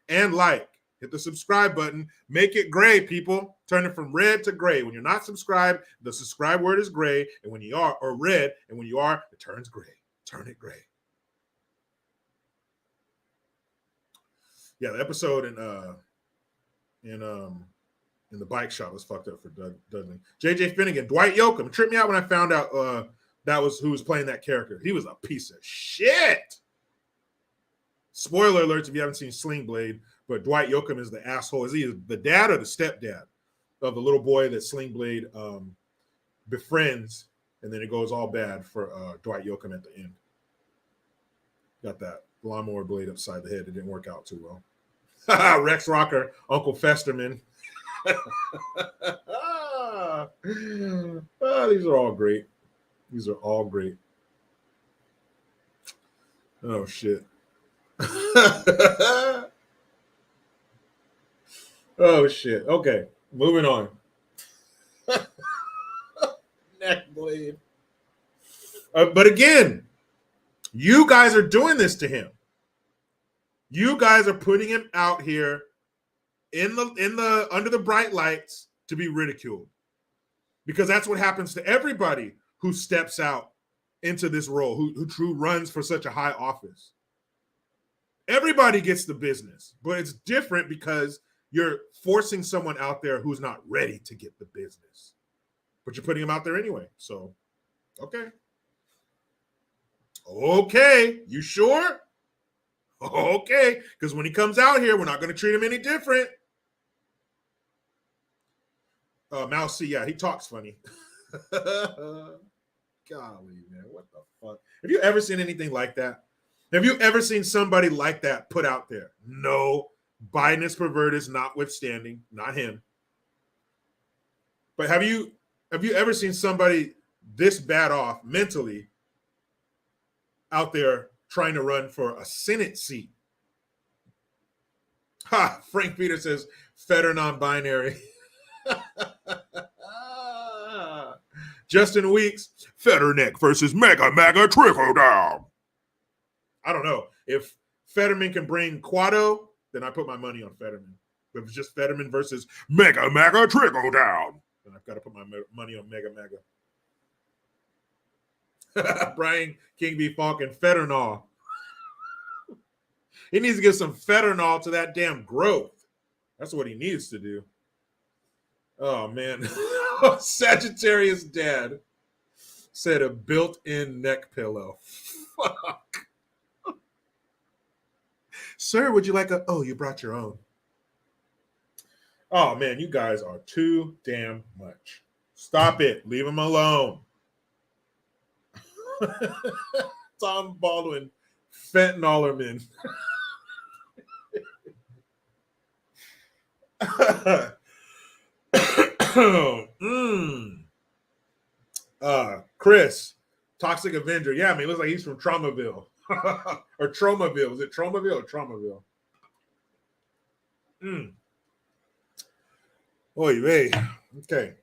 and like. Hit the subscribe button. Make it gray, people. Turn it from red to gray. When you're not subscribed, the subscribe word is gray. And when you are, or red, and when you are, it turns gray. Turn it gray. Yeah, the episode in And the bike shop was fucked up for Dudley. JJ Finnegan, Dwight Yoakam. Tripped me out when I found out that was who was playing that character. He was a piece of shit. Spoiler alerts if you haven't seen Sling Blade, but Dwight Yoakam is the asshole. Is he the dad or the stepdad of the little boy that Sling Blade befriends, and then it goes all bad for Dwight Yoakam at the end. Got that lawnmower blade upside the head. It didn't work out too well. Rex Rocker, Uncle Festerman. These are all great. These are all great. Oh, shit. Oh, shit. Okay, moving on. Neck blade. But again, you guys are doing this to him. You guys are putting him out here in the under the bright lights to be ridiculed, because that's what happens to everybody who steps out into this role, who runs for such a high office. Everybody gets the business, but it's different because you're forcing someone out there who's not ready to get the business, but you're putting him out there anyway. So, okay, you sure? Okay, because when he comes out here, we're not going to treat him any different. Mousy, yeah, he talks funny. Golly, man, what the fuck? Have you ever seen anything like that? Have you ever seen somebody like that put out there? No, Biden is perverted, notwithstanding, not him. But have you ever seen somebody this bad off mentally out there trying to run for a Senate seat? Ha! Frank Peter says, Fetter non-binary. Justin Weeks, Fetterneck versus Mega Trickle Down. I don't know. If Fetterman can bring Quado, then I put my money on Fetterman. If it's just Fetterman versus Mega Trickle Down, then I've got to put my money on Mega. Brian King B. Falk and Fetternaw. He needs to give some Fetternaw to that damn growth. That's what he needs to do. Oh, man. Sagittarius Dad said a built-in neck pillow. Fuck. Sir, would you like a... Oh, you brought your own. Oh, man, you guys are too damn much. Stop it. Leave him alone. Tom Baldwin, fentanylman. Chris, Toxic Avenger. Yeah, I mean, it looks like he's from Traumaville. Or Tromaville. Is it Tromaville or Traumaville? Oy vey. Okay.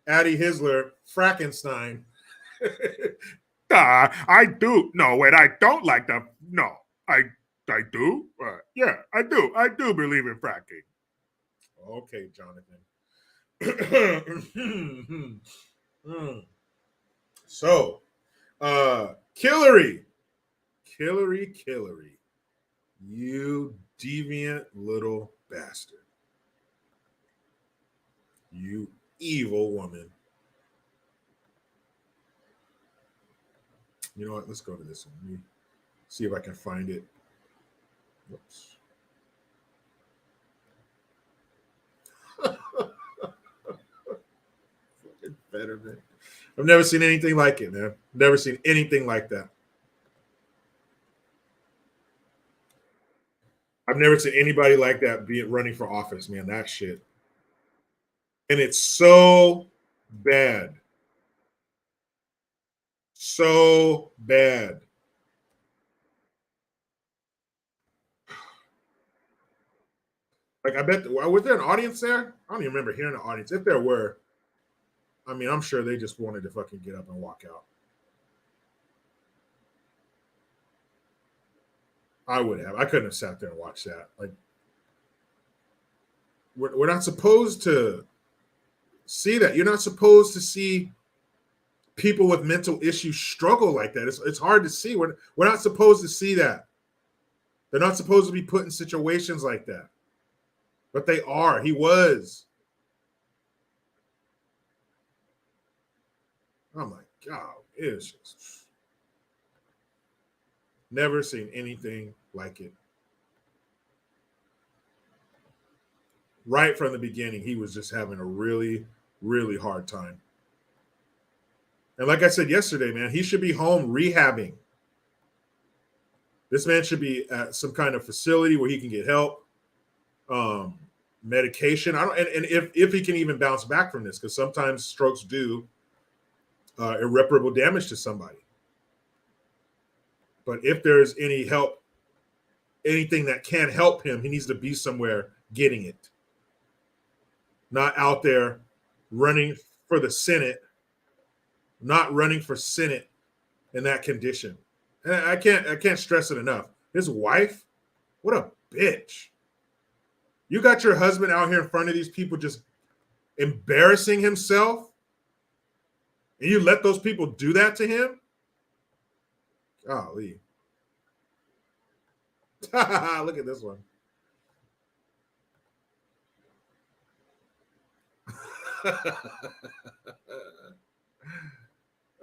Addie Hisler, Frankenstein. I do. No, wait, I don't like the. No, I do. Yeah, I do. I do believe in fracking. Okay, Jonathan. So, Killary. You deviant little bastard. You evil woman. You know what? Let's go to this one. Let me see if I can find it. Whoops. Better, man. I've never seen anything like it, man. Never seen anything like that. I've never seen anybody like that running for office, man. That shit. And it's so bad. So bad. Like, I bet, was there an audience there? I don't even remember hearing an audience. If there were, I mean, I'm sure they just wanted to fucking get up and walk out. I would have. I couldn't have sat there and watched that. Like, we're not supposed to see that. You're not supposed to see people with mental issues struggle like that. It's hard to see. We're not supposed to see that. They're not supposed to be put in situations like that. But they are. He was. Oh my God. It's just never seen anything like it. Right from the beginning, he was just having a really, really hard time. And like I said yesterday, man, he should be home rehabbing. This man should be at some kind of facility where he can get help, medication. I don't, and if he can even bounce back from this, because sometimes strokes do irreparable damage to somebody. But if there's any help, anything that can help him, he needs to be somewhere getting it. Not out there running for the Senate, not running for Senate in that condition. And I can't stress it enough. His wife, what a bitch. You got your husband out here in front of these people just embarrassing himself, and you let those people do that to him? Golly. Look at this one.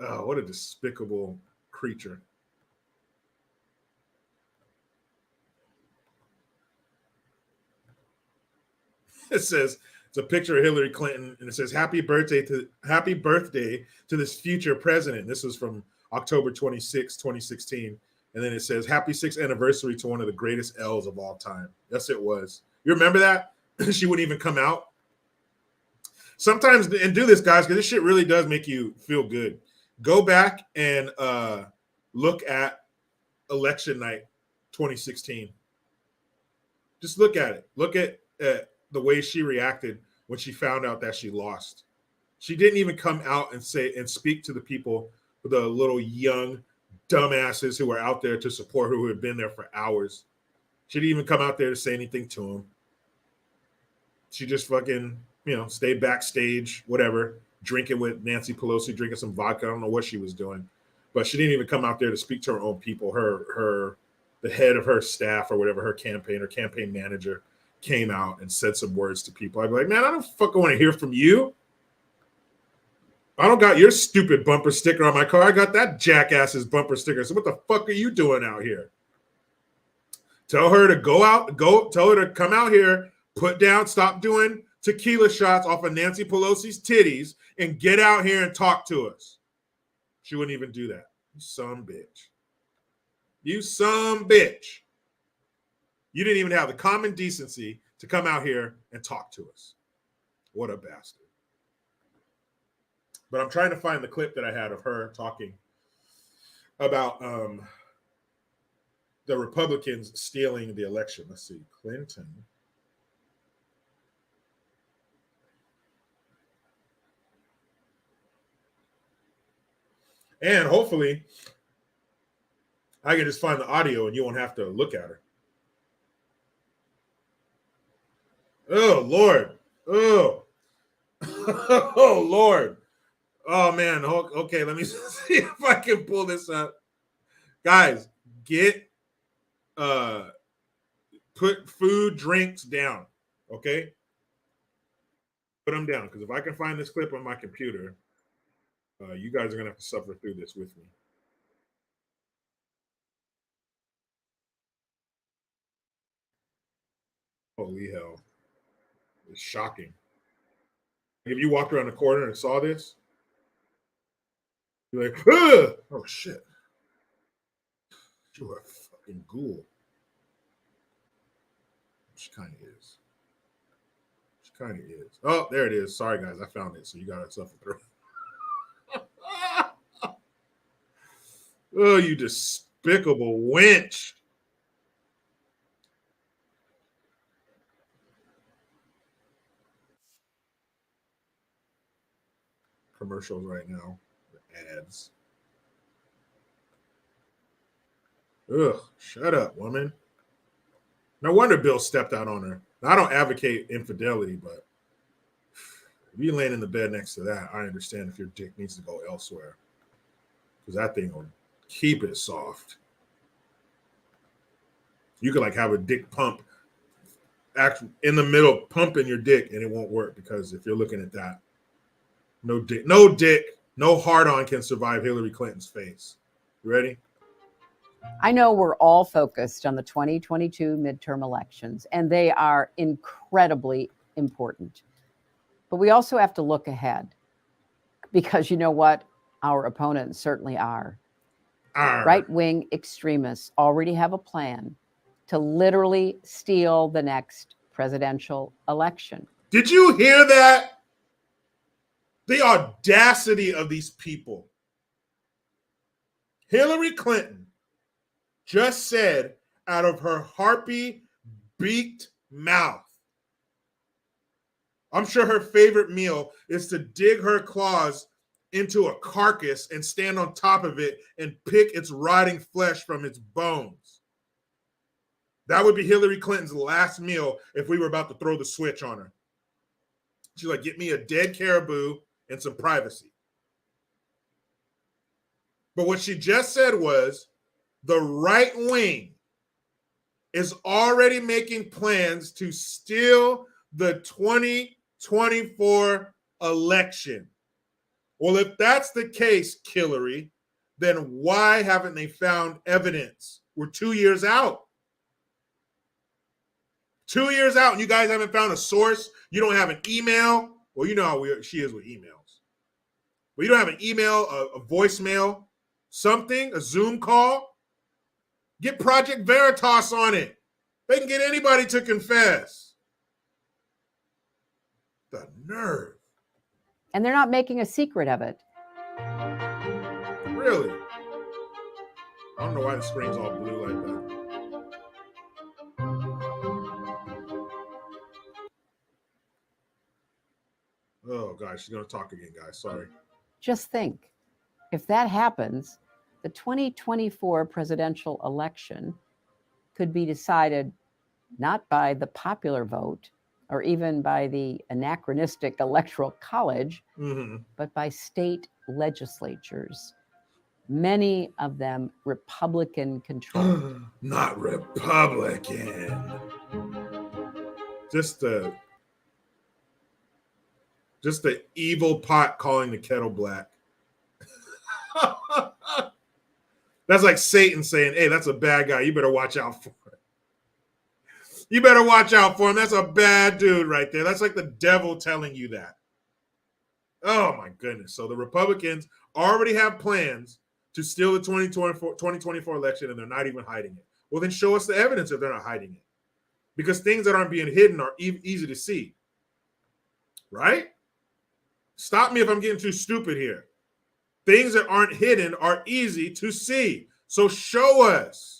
Oh, what a despicable creature. It says, it's a picture of Hillary Clinton, and it says, happy birthday to this future president. This was from October 26, 2016. And then it says, happy 6th anniversary to one of the greatest L's of all time. Yes, it was. You remember that? She wouldn't even come out. Sometimes, and do this, guys, because this shit really does make you feel good. Go back and look at election night 2016. Just look at it. Look at the way she reacted when she found out that she lost. She didn't even come out and say and speak to the people, the little young dumbasses who were out there to support her, who had been there for hours. She didn't even come out there to say anything to them. She just fucking, stayed backstage, whatever, drinking with Nancy Pelosi, drinking some vodka. I don't know what she was doing, but she didn't even come out there to speak to her own people. The head of her staff or whatever, her campaign manager came out and said some words to people. I'd be like, man, I don't fucking want to hear from you. I don't got your stupid bumper sticker on my car. I got that jackass's bumper sticker. So what the fuck are you doing out here? Tell her to tell her to come out here, put down, stop doing tequila shots off of Nancy Pelosi's titties, and get out here and talk to us. She wouldn't even do that. You some bitch. You some bitch. You didn't even have the common decency to come out here and talk to us. What a bastard. But I'm trying to find the clip that I had of her talking about the Republicans stealing the election. Let's see. Clinton. And hopefully I can just find the audio and you won't have to look at her. Oh, Lord. Oh. Oh, Lord. Oh, man. Okay, let me see if I can pull this up. Guys, put food, drinks down, okay? Put them down, because if I can find this clip on my computer, you guys are going to have to suffer through this with me. Holy hell. It's shocking. If you walked around the corner and saw this, you're like, ugh! Oh, shit. You're a fucking ghoul. She kind of is. She kind of is. Oh, there it is. Sorry, guys. I found it. So you got to suffer through. Oh, you despicable wench. Commercials right now. Ads. Ugh, shut up, woman. No wonder Bill stepped out on her. Now, I don't advocate infidelity, but if you laying in the bed next to that, I understand if your dick needs to go elsewhere. Because that thing will keep it soft. You could like have a dick pump actually in the middle, pumping your dick, and it won't work because if you're looking at that, no dick, no hard on can survive Hillary Clinton's face. You ready? I know we're all focused on the 2022 midterm elections, and they are incredibly important. But we also have to look ahead because you know what? Our opponents certainly are. Right-wing extremists already have a plan to literally steal the next presidential election. Did you hear that? The audacity of these people. Hillary Clinton just said out of her harpy beaked mouth, I'm sure her favorite meal is to dig her claws into a carcass and stand on top of it and pick its rotting flesh from its bones. That would be Hillary Clinton's last meal if we were about to throw the switch on her. She's like, get me a dead caribou and some privacy. But what she just said was the right wing is already making plans to steal the 2024 election. Well, if that's the case, Killary, then why haven't they found evidence? We're 2 years out. 2 years out, and you guys haven't found a source. You don't have an email. Well, you know how she is with emails. But you don't have an email, a voicemail, something, a Zoom call. Get Project Veritas on it. They can get anybody to confess. The nerve. And they're not making a secret of it. Really? I don't know why the screen's all blue like that. Oh, gosh, she's going to talk again, guys. Sorry. Just think, if that happens, the 2024 presidential election could be decided not by the popular vote or even by the anachronistic electoral college, but by state legislatures, many of them Republican controlled. Not Republican. Just the evil pot calling the kettle black. That's like Satan saying, hey, that's a bad guy. You better watch out for him. You better watch out for him. That's a bad dude right there. That's like the devil telling you that. Oh, my goodness. So the Republicans already have plans to steal the 2024 election, and they're not even hiding it. Well, then show us the evidence if they're not hiding it. Because things that aren't being hidden are easy to see. Right? Stop me if I'm getting too stupid here. Things that aren't hidden are easy to see. So show us.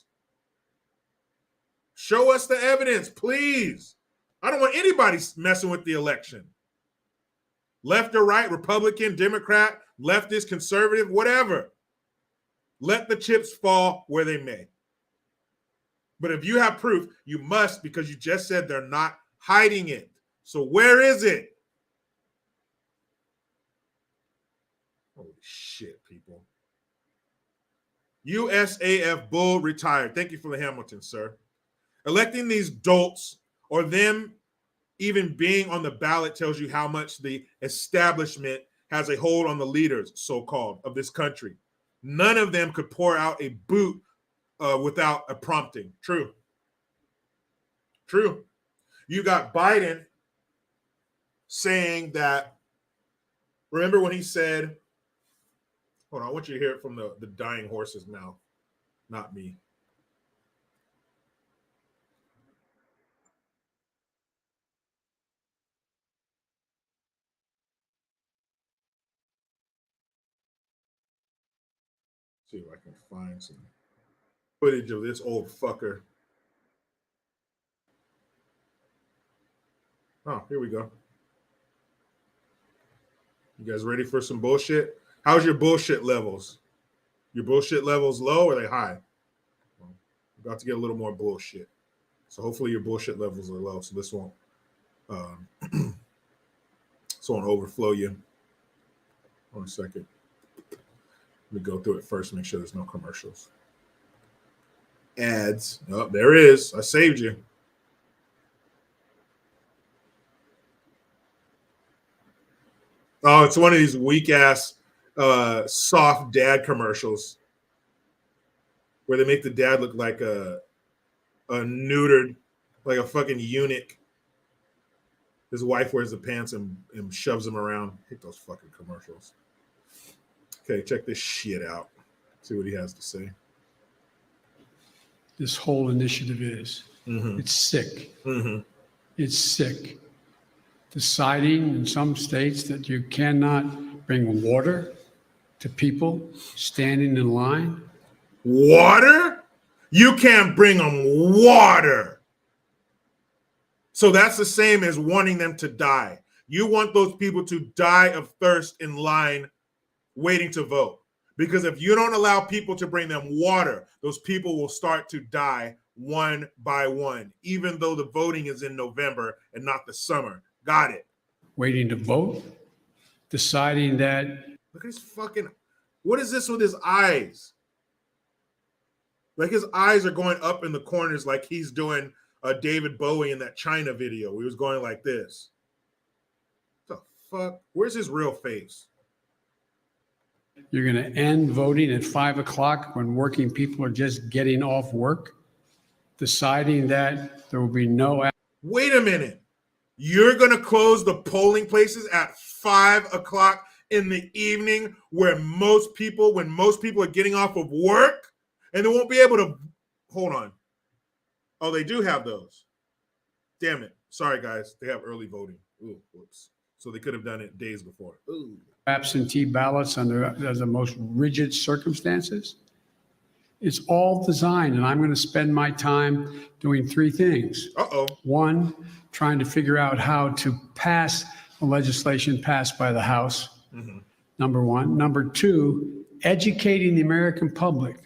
Show us the evidence, please. I don't want anybody messing with the election. Left or right, Republican, Democrat, leftist, conservative, whatever. Let the chips fall where they may. But if you have proof, you must, because you just said they're not hiding it. So where is it? Holy shit, people. USAF Bull retired. Thank you for the Hamilton, sir. Electing these dolts or them even being on the ballot tells you how much the establishment has a hold on the leaders, so-called, of this country. None of them could pour out a boot without a prompting. True. True. You got Biden saying that, remember when he said, hold on, I want you to hear it from the dying horse's mouth, not me. See if I can find some footage of this old fucker. Oh, here we go. You guys ready for some bullshit? How's your bullshit levels? Your bullshit levels low or are they high? Well, we're about to get a little more bullshit. So hopefully your bullshit levels are low. So this won't overflow you. One second. Let me go through it first, make sure there's no commercials. Ads. Oh, there it is. I saved you. Oh, it's one of these weak ass soft dad commercials where they make the dad look like a neutered, like a fucking eunuch. His wife wears the pants and shoves him around. I hate those fucking commercials. Okay, check this shit out. See what he has to say. This whole initiative is. It's sick. It's sick. Deciding in some states that you cannot bring water to people standing in line. Water? You can't bring them water. So that's the same as wanting them to die. You want those people to die of thirst in line waiting to vote. Because if you don't allow people to bring them water, those people will start to die one by one, even though the voting is in November and not the summer. Got it. Waiting to vote. Deciding that. Look at his fucking, what is this with his eyes? Like his eyes are going up in the corners like he's doing David Bowie in that China video. He was going like this. What the fuck? Where's his real face? You're going to end voting at 5 o'clock when working people are just getting off work, deciding that there will be no. Wait a minute. You're going to close the polling places at 5 o'clock in the evening when most people are getting off of work and they won't be able to. Hold on. Oh, they do have those. Damn it. Sorry, guys. They have early voting. Ooh, whoops. So they could have done it days before. Ooh. Absentee ballots under the most rigid circumstances. It's all designed, and I'm going to spend my time doing three things. One, trying to figure out how to pass the legislation passed by the House. Number one. Number two, educating the American public.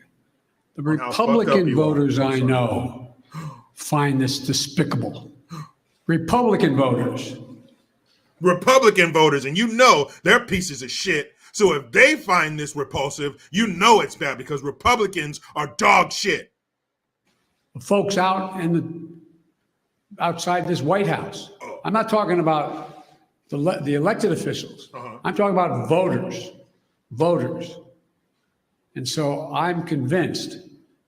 The Republican voters I know find this despicable. Republican voters, and you know they're pieces of shit. So if they find this repulsive, you know it's bad because Republicans are dog shit. the folks out outside this White House. I'm not talking about the elected officials. I'm talking about voters. And so I'm convinced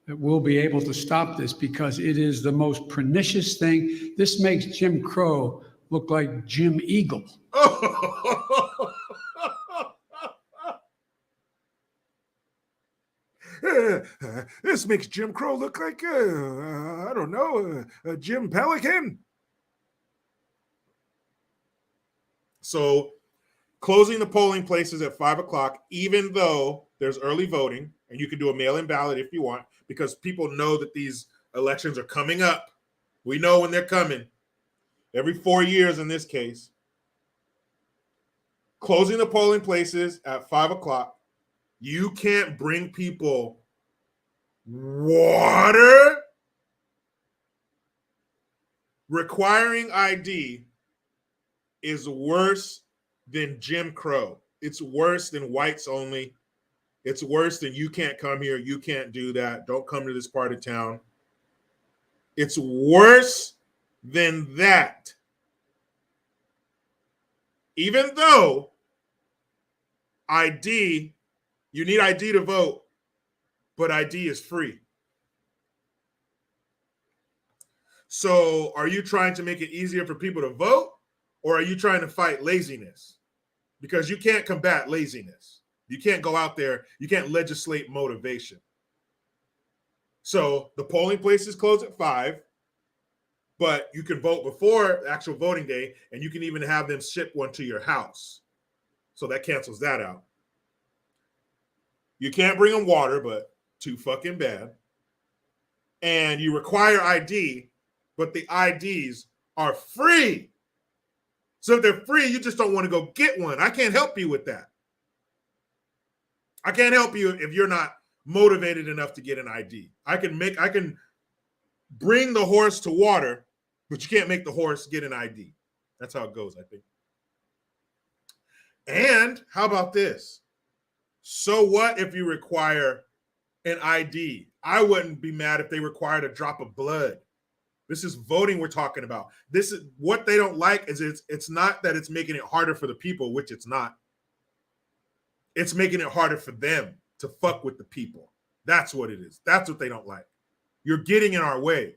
that we'll be able to stop this because it is the most pernicious thing. This makes Jim Crow look like Jim Eagle. This makes Jim Crow look like, I don't know, Jim Pelican. So closing the polling places at 5 o'clock, even though there's early voting, and you can do a mail-in ballot if you want, because people know that these elections are coming up. We know when they're coming. Every 4 years in this case. Closing the polling places at 5 o'clock. You can't bring people water. Requiring ID is worse than Jim Crow. It's worse than whites only. It's worse than you can't come here. You can't do that. Don't come to this part of town. It's worse than that. Even though ID, you need ID to vote, but ID is free. So are you trying to make it easier for people to vote, or are you trying to fight laziness? Because you can't combat laziness. You can't go out there. You can't legislate motivation. So the polling places close at 5, but you can vote before actual voting day, and you can even have them ship one to your house. So that cancels that out. You can't bring them water, but too fucking bad. And you require ID, but the IDs are free. So if they're free, you just don't want to go get one. I can't help you with that. I can't help you if you're not motivated enough to get an ID. I can bring the horse to water, but you can't make the horse get an ID. That's how it goes, I think. And how about this? So what if you require an ID. I wouldn't be mad if they required a drop of blood. This is voting we're talking about. This is what they don't like is it's not that it's making it harder for the people, which it's not. It's making it harder for them to fuck with the people. That's what it is. That's what they don't like. You're getting in our way.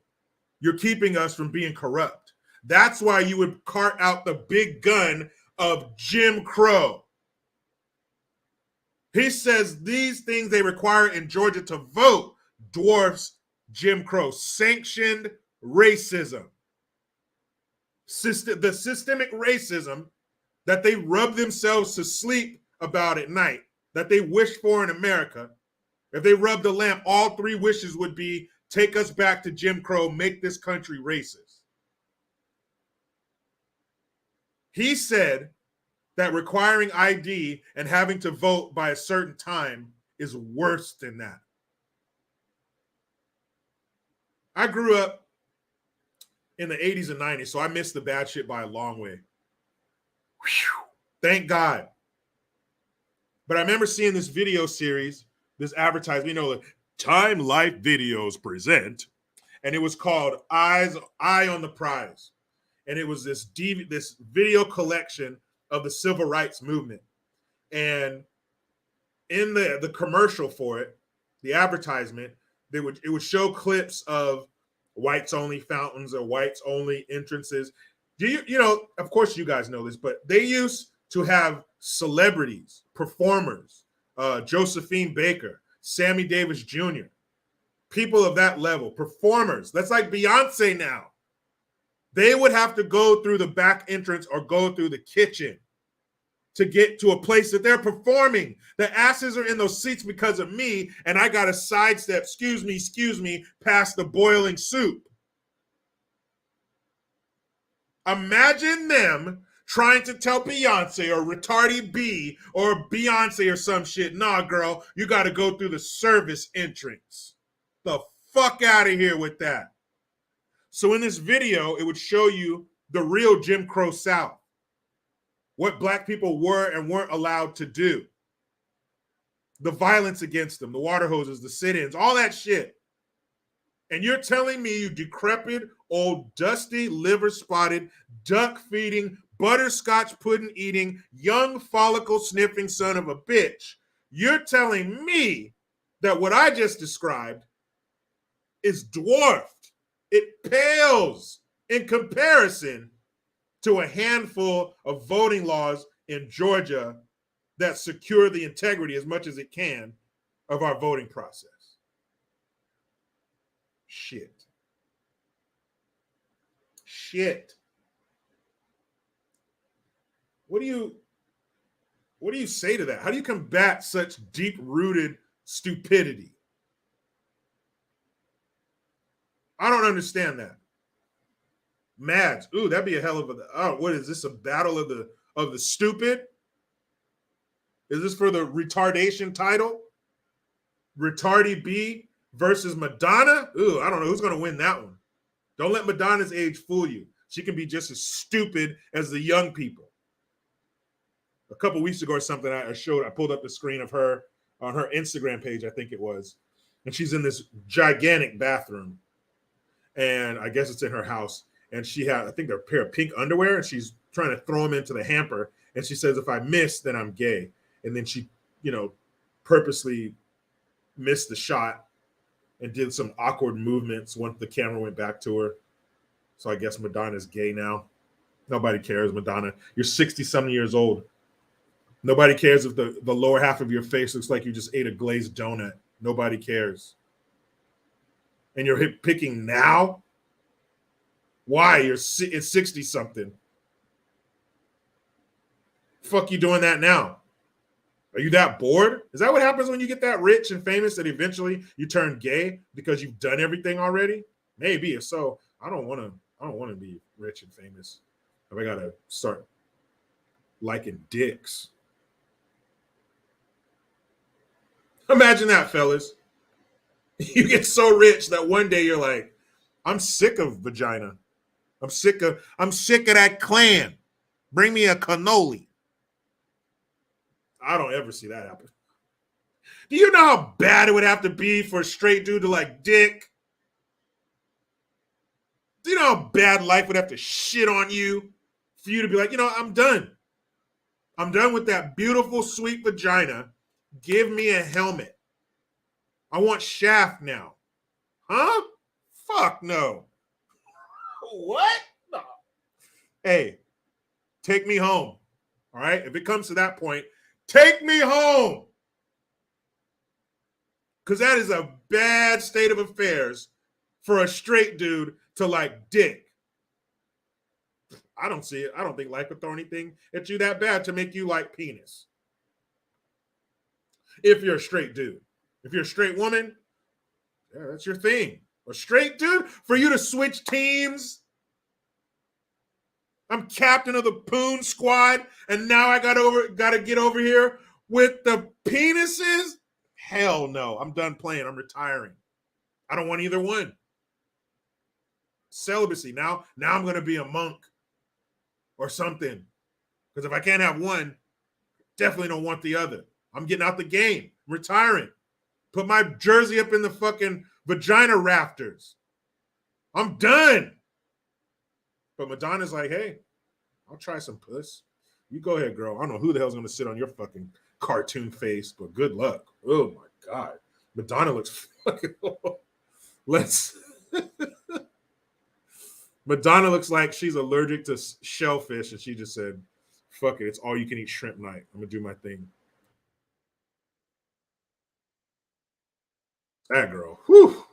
You're keeping us from being corrupt. That's why you would cart out the big gun of Jim Crow. He says these things they require in Georgia to vote dwarfs Jim Crow, sanctioned racism. The systemic racism that they rub themselves to sleep about at night, that they wish for in America. If they rubbed a lamp, all three wishes would be take us back to Jim Crow, make this country racist. He said that requiring ID and having to vote by a certain time is worse than that. I grew up in the 80s and 90s, so I missed the bad shit by a long way. Whew. Thank God. But I remember seeing this video series, this advertisement, you know, Time Life Videos present, and it was called Eye on the Prize. And it was this video collection of the civil rights movement. And in the commercial for it, the advertisement, it would show clips of whites only fountains or whites only entrances. You know, of course you guys know this, but they used to have celebrities, performers, Josephine Baker, Sammy Davis Jr., people of that level, performers. That's like Beyonce now. They would have to go through the back entrance or go through the kitchen to get to a place that they're performing. The asses are in those seats because of me, and I got to sidestep, excuse me, past the boiling soup. Imagine them trying to tell Beyonce or Retardy B or Beyonce or some shit, nah, girl, you got to go through the service entrance. The fuck out of here with that. So in this video, it would show you the real Jim Crow South, what black people were and weren't allowed to do, the violence against them, the water hoses, the sit-ins, all that shit. And you're telling me, you decrepit, old, dusty, liver-spotted, duck-feeding, butterscotch pudding-eating, young follicle-sniffing son of a bitch, you're telling me that what I just described is dwarfed. It pales in comparison to a handful of voting laws in Georgia that secure the integrity as much as it can of our voting process. Shit. What do you say to that? How do you combat such deep-rooted stupidity? I don't understand that. Mads, ooh, that'd be a hell of a. What is this? A battle of the stupid? Is this for the retardation title? Retardy B versus Madonna? Ooh, I don't know who's gonna win that one. Don't let Madonna's age fool you. She can be just as stupid as the young people. A couple weeks ago or something, I pulled up the screen of her on her Instagram page, I think it was, and she's in this gigantic bathroom. And I guess it's in her house. And she had, I think, a pair of pink underwear, and she's trying to throw them into the hamper. And she says, if I miss, then I'm gay. And then she, purposely missed the shot and did some awkward movements once the camera went back to her. So I guess Madonna's gay now. Nobody cares, Madonna. You're 60-something years old. Nobody cares if the lower half of your face looks like you just ate a glazed donut. Nobody cares. And you're picking now? Why? It's 60-something. Fuck you doing that now? Are you that bored? Is that what happens when you get that rich and famous, that eventually you turn gay because you've done everything already? Maybe. If so, I don't want to be rich and famous. If I gotta start liking dicks. Imagine that, fellas. You get so rich that one day you're like, I'm sick of vagina. I'm sick of that clan. Bring me a cannoli. I don't ever see that happen. Do you know how bad it would have to be for a straight dude to like dick? Do you know how bad life would have to shit on you for you to be like, I'm done. I'm done with that beautiful, sweet vagina. Give me a helmet. I want shaft now. Huh? Fuck no. What? No. Hey, take me home. All right? If it comes to that point, take me home. Because that is a bad state of affairs for a straight dude to like dick. I don't see it. I don't think life would throw anything at you that bad to make you like penis. If you're a straight dude. If you're a straight woman, yeah, that's your thing. A straight dude, for you to switch teams. I'm captain of the Poon squad, and now I gotta get over here with the penises? Hell no. I'm done playing. I'm retiring. I don't want either one. Celibacy. Now I'm gonna be a monk or something. Because if I can't have one, definitely don't want the other. I'm getting out the game. I'm retiring. Put my jersey up in the fucking vagina rafters. I'm done. But Madonna's like, hey, I'll try some puss. You go ahead, girl. I don't know who the hell's going to sit on your fucking cartoon face, but good luck. Oh, my God. Madonna looks fucking... Madonna looks like she's allergic to shellfish, and she just said, fuck it, it's all you can eat shrimp night. I'm going to do my thing. That girl. Whew.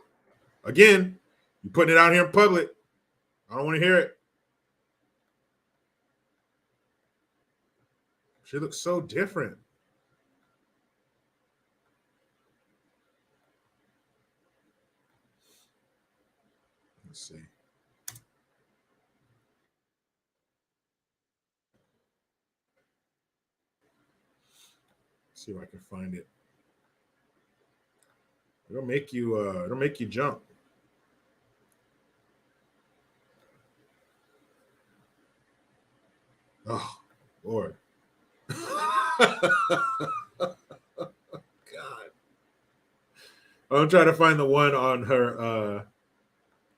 Again, you putting it out here in public. I don't want to hear it. She looks so different. Let's see. See if I can find it. It'll make you jump. Oh, Lord. God. I'm trying to find the one on her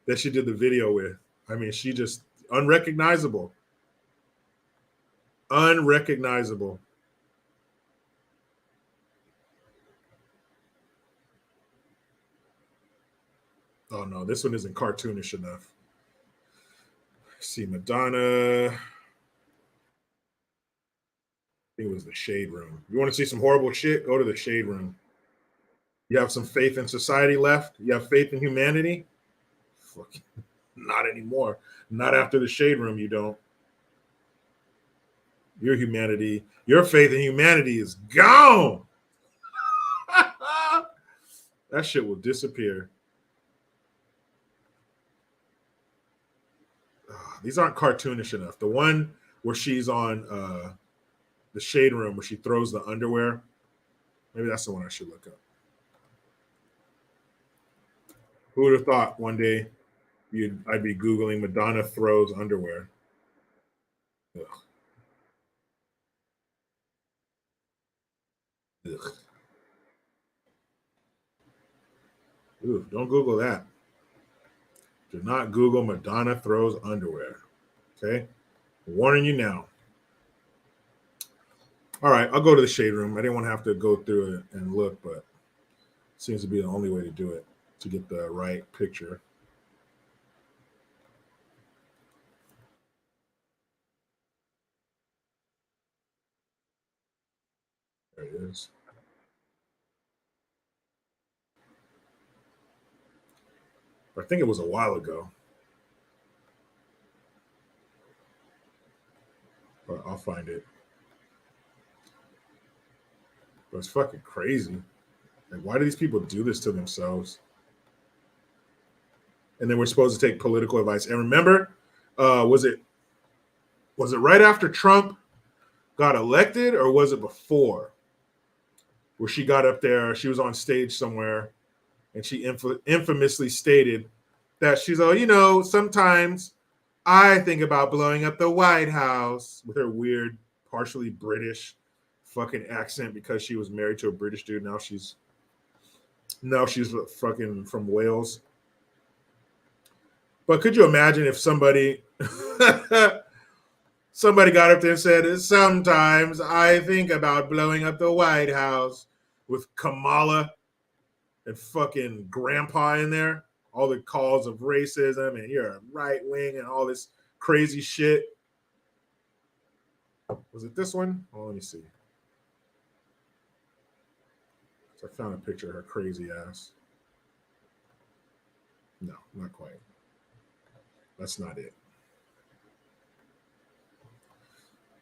that she did the video with. I mean, she just unrecognizable. Unrecognizable. Oh no, this one isn't cartoonish enough. Let's see, Madonna. I think it was the Shade Room. You want to see some horrible shit? Go to the Shade Room. You have some faith in society left? You have faith in humanity? Fucking not anymore. Not after the Shade Room, you don't. Your humanity, your faith in humanity is gone. That shit will disappear. These aren't cartoonish enough. The one where she's on the Shade Room where she throws the underwear, maybe that's the one I should look up. Who would have thought one day I'd be Googling Madonna throws underwear? Ugh. Ugh. Ooh, don't Google that. Do not Google Madonna throws underwear. Okay? I'm warning you now. All right, I'll go to the Shade Room. I didn't want to have to go through it and look, but it seems to be the only way to do it, to get the right picture. There it is. I think it was a while ago. But I'll find it. But it's fucking crazy. Like, why do these people do this to themselves? And then we're supposed to take political advice. And remember, was it right after Trump got elected, or was it before? Where she got up there, she was on stage somewhere, and she infamously stated that she's, sometimes I think about blowing up the White House, with her weird, partially British fucking accent because she was married to a British dude. Now she's fucking from Wales. But could you imagine if somebody got up there and said, sometimes I think about blowing up the White House, with Kamala and fucking grandpa in there, all the calls of racism and you're a right wing and all this crazy shit. Was it this one? Oh, let me see. So I found a picture of her crazy ass. No, not quite. That's not it.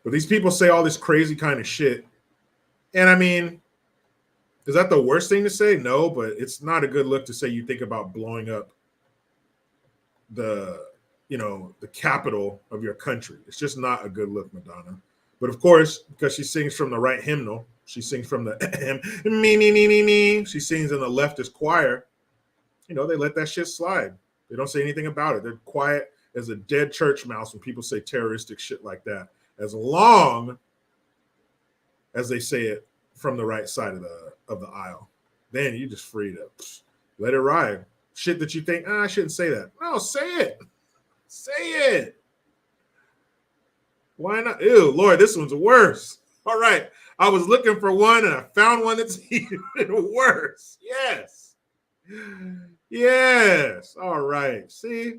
But these people say all this crazy kind of shit. And I mean, is that the worst thing to say? No, but it's not a good look to say you think about blowing up the capital of your country. It's just not a good look, Madonna. But of course, because she sings from the right hymnal, she sings from the me. She sings in the leftist choir. They let that shit slide. They don't say anything about it. They're quiet as a dead church mouse when people say terroristic shit like that, as long as they say it from the right side of the aisle. Then you just free to let it ride. Shit that you think, I shouldn't say that. No, say it. Say it. Why not? Ew, Lord, this one's worse. All right. I was looking for one and I found one that's even worse. Yes. Yes. All right. See?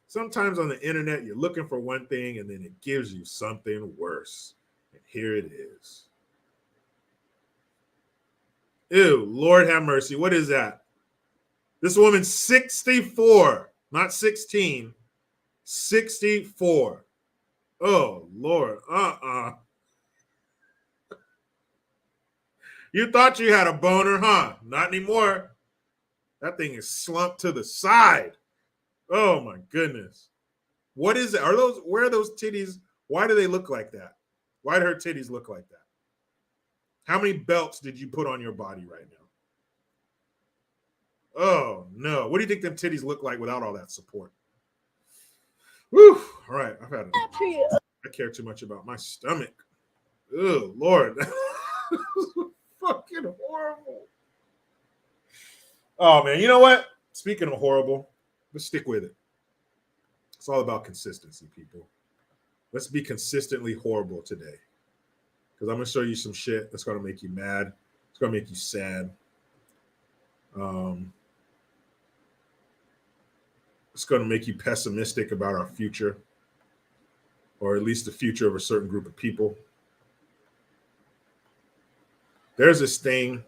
Sometimes on the internet, you're looking for one thing and then it gives you something worse. And here it is. Ew, Lord have mercy. What is that? This woman's 64, not 16. 64. Oh, Lord. You thought you had a boner, huh? Not anymore. That thing is slumped to the side. Oh, my goodness. What is it? Where are those titties? Why do they look like that? Why do her titties look like that? How many belts did you put on your body right now? Oh, no. What do you think them titties look like without all that support? Whew. All right. I care too much about my stomach. Oh, Lord. Fucking horrible. Oh, man. You know what? Speaking of horrible, let's stick with it. It's all about consistency, people. Let's be consistently horrible today. Because I'm going to show you some shit that's going to make you mad. It's going to make you sad. It's going to make you pessimistic about our future, or at least the future of a certain group of people. There's this thing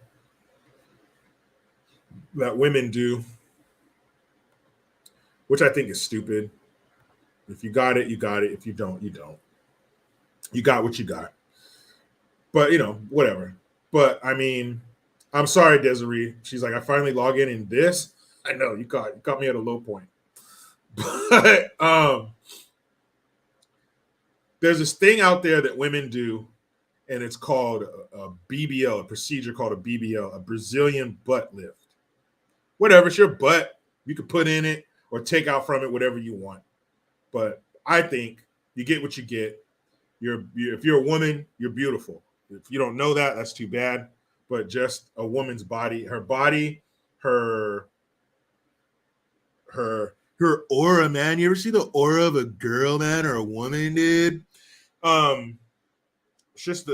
that women do, which I think is stupid. If you got it, you got it. If you don't, you don't. You got what you got. But, whatever. But, I mean, I'm sorry, Desiree. She's like, I finally log in this. I know, you caught me at a low point. But there's this thing out there that women do, and it's called a BBL, a procedure called a BBL, a Brazilian butt lift. Whatever, it's your butt. You can put in it or take out from it whatever you want. But I think you get what you get. If you're a woman, you're beautiful. If you don't know that, that's too bad. But just a woman's body, her aura, man. You ever see the aura of a girl, man, or a woman, dude? It's just I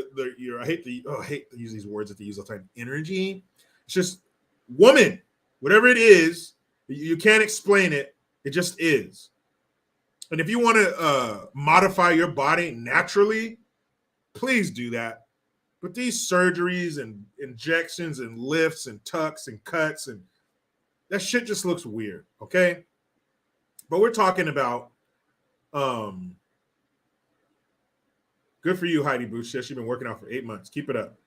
hate to use these words that they use all the time. Energy. It's just woman. Whatever it is, you can't explain it. It just is. And if you want to modify your body naturally, please do that. But these surgeries and injections and lifts and tucks and cuts and that shit just looks weird, okay? But we're talking about good for you, Heidi Boots. Yes, you've been working out for 8 months. Keep it up.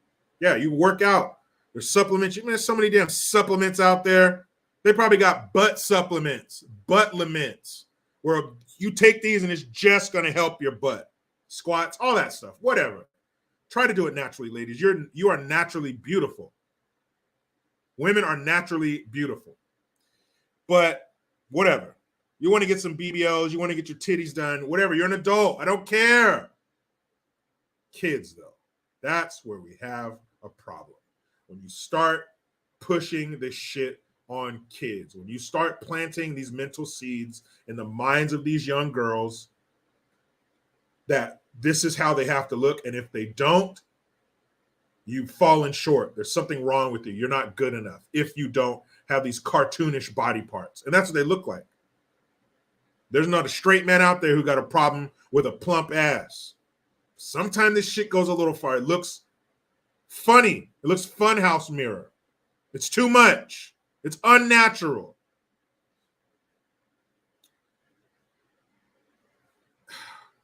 Yeah, you work out. There's supplements. There's so many damn supplements out there. They probably got butt supplements, butt laments, where you take these and it's just going to help your butt. Squats, all that stuff, whatever. Try to do it naturally, ladies. You are naturally beautiful. Women are naturally beautiful. But whatever. You want to get some BBLs, you want to get your titties done, whatever. You're an adult. I don't care. kids, though, that's where we have a problem. When you start pushing this shit on kids, when you start planting these mental seeds in the minds of these young girls that this is how they have to look, and if they don't, you've fallen short. There's something wrong with you. You're not good enough if you don't have these cartoonish body parts. And that's what they look like. There's not a straight man out there who got a problem with a plump ass. Sometimes this shit goes a little far. It looks funny. It looks funhouse mirror. It's too much. It's unnatural.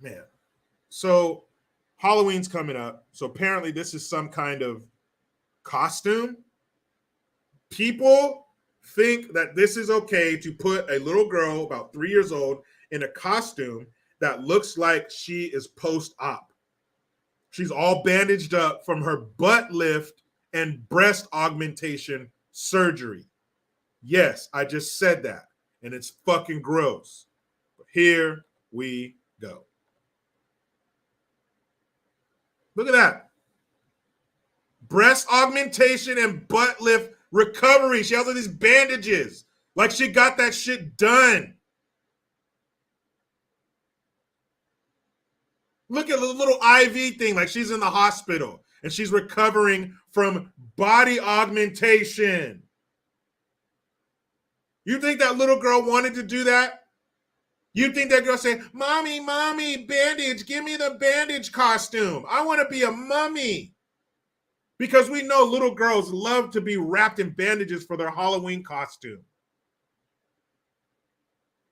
Man. So Halloween's coming up. So apparently this is some kind of costume. People think that this is okay to put a little girl about 3 years old in a costume that looks like she is post-op. She's all bandaged up from her butt lift and breast augmentation surgery. Yes, I just said that, and it's fucking gross. But here we go. Look at that. Breast augmentation and butt lift recovery. She has all these bandages. Like she got that shit done. Look at the little IV thing, like she's in the hospital and she's recovering from body augmentation. You think that little girl wanted to do that? You think that girl say, "Mommy, mommy, bandage, give me the bandage costume. I want to be a mummy." Because we know little girls love to be wrapped in bandages for their Halloween costume.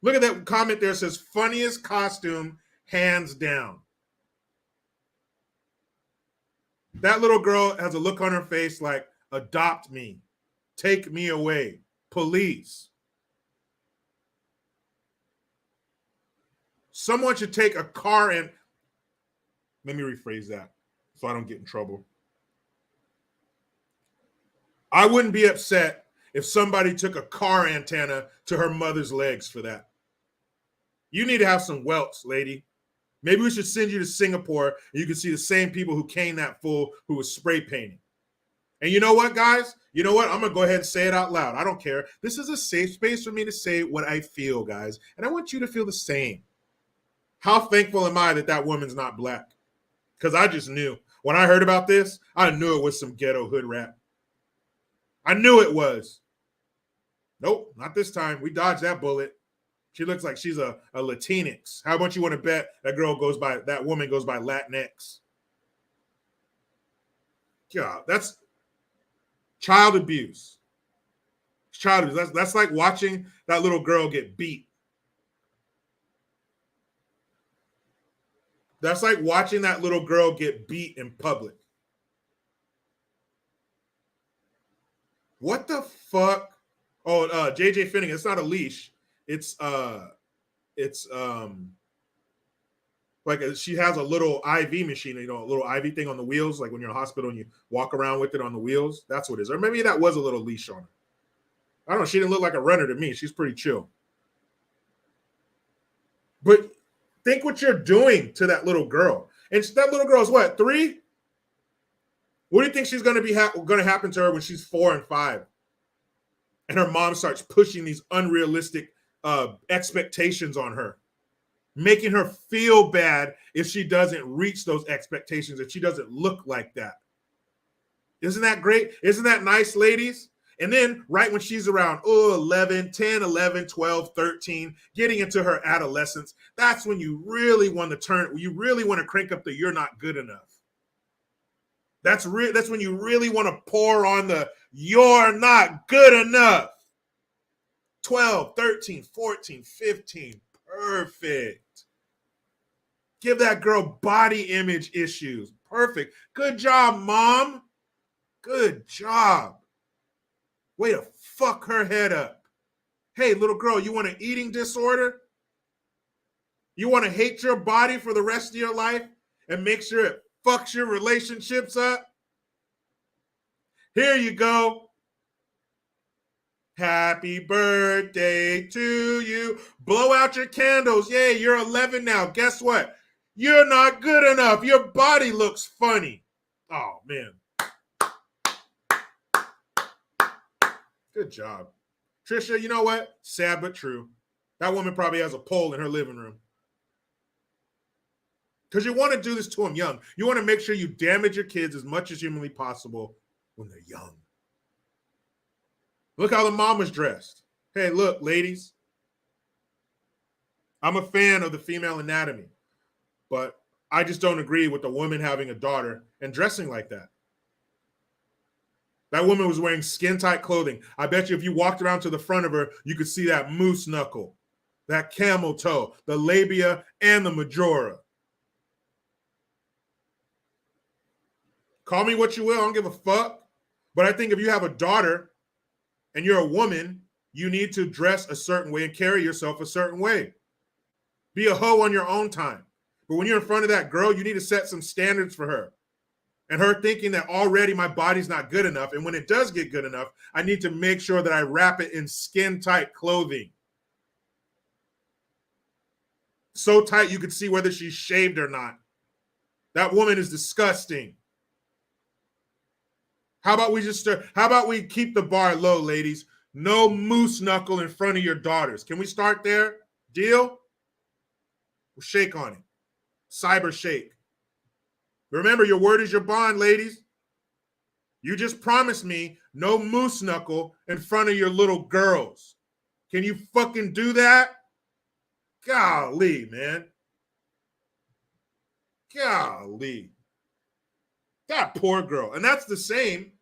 Look at that comment there. It says, funniest costume, hands down. That little girl has a look on her face like, adopt me, take me away, police. Someone should take a car and, let me rephrase that so I don't get in trouble. I wouldn't be upset if somebody took a car antenna to her mother's legs for that. You need to have some welts, lady. Maybe we should send you to Singapore and you can see the same people who caned that fool who was spray painting. And you know what, guys? You know what? I'm going to go ahead and say it out loud. I don't care. This is a safe space for me to say what I feel, guys. And I want you to feel the same. How thankful am I that that woman's not black? Because I just knew. When I heard about this, I knew it was some ghetto hood rap. I knew it was. Nope, not this time. We dodged that bullet. She looks like she's a Latinx. How much you want to bet that woman goes by Latinx? God, that's child abuse. Child abuse. That's like watching that little girl get beat. That's like watching that little girl get beat in public. What the fuck? Oh, JJ Finnegan. It's not a leash. It's like she has a little IV machine, a little IV thing on the wheels, like when you're in a hospital and you walk around with it on the wheels. That's what it is. Or maybe that was a little leash on her. I don't know. She didn't look like a runner to me. She's pretty chill. But think what you're doing to that little girl. And that little girl is what, 3? What do you think she's going to be going to happen to her when she's 4 and 5? And her mom starts pushing these unrealistic expectations on her, making her feel bad if she doesn't reach those expectations, if she doesn't look like that. Isn't that great? Isn't that nice, ladies? And then right when she's around 11, 10, 11, 12, 13, getting into her adolescence, that's when you really want to crank up the "you're not good enough." That's when you really want to pour on the "you're not good enough." 12, 13, 14, 15. Perfect. Give that girl body image issues. Perfect. Good job, mom. Good job. Way to fuck her head up. Hey, little girl, you want an eating disorder? You want to hate your body for the rest of your life and make sure it fucks your relationships up? Here you go. Happy birthday to you. Blow out your candles. Yay, you're 11 now. Guess what? You're not good enough. Your body looks funny. Oh, man. Good job. Trisha, you know what? Sad but true. That woman probably has a pole in her living room. Because you want to do this to them young. You want to make sure you damage your kids as much as humanly possible when they're young. Look how the mom was dressed. Hey, look, ladies. I'm a fan of the female anatomy, but I just don't agree with the woman having a daughter and dressing like that. That woman was wearing skin-tight clothing. I bet you if you walked around to the front of her, you could see that moose knuckle, that camel toe, the labia, and the majora. Call me what you will. I don't give a fuck. But I think if you have a daughter and you're a woman, you need to dress a certain way and carry yourself a certain way. Be a hoe on your own time. But when you're in front of that girl, you need to set some standards for her. And her thinking that already my body's not good enough. And when it does get good enough, I need to make sure that I wrap it in skin-tight clothing. So tight you could see whether she's shaved or not. That woman is disgusting. How about we keep the bar low, ladies? No moose knuckle in front of your daughters. Can we start there? Deal? We'll shake on it. Cyber shake. Remember, your word is your bond, ladies. You just promised me no moose knuckle in front of your little girls. Can you fucking do that? Golly, man. Golly. That poor girl. And that's the same.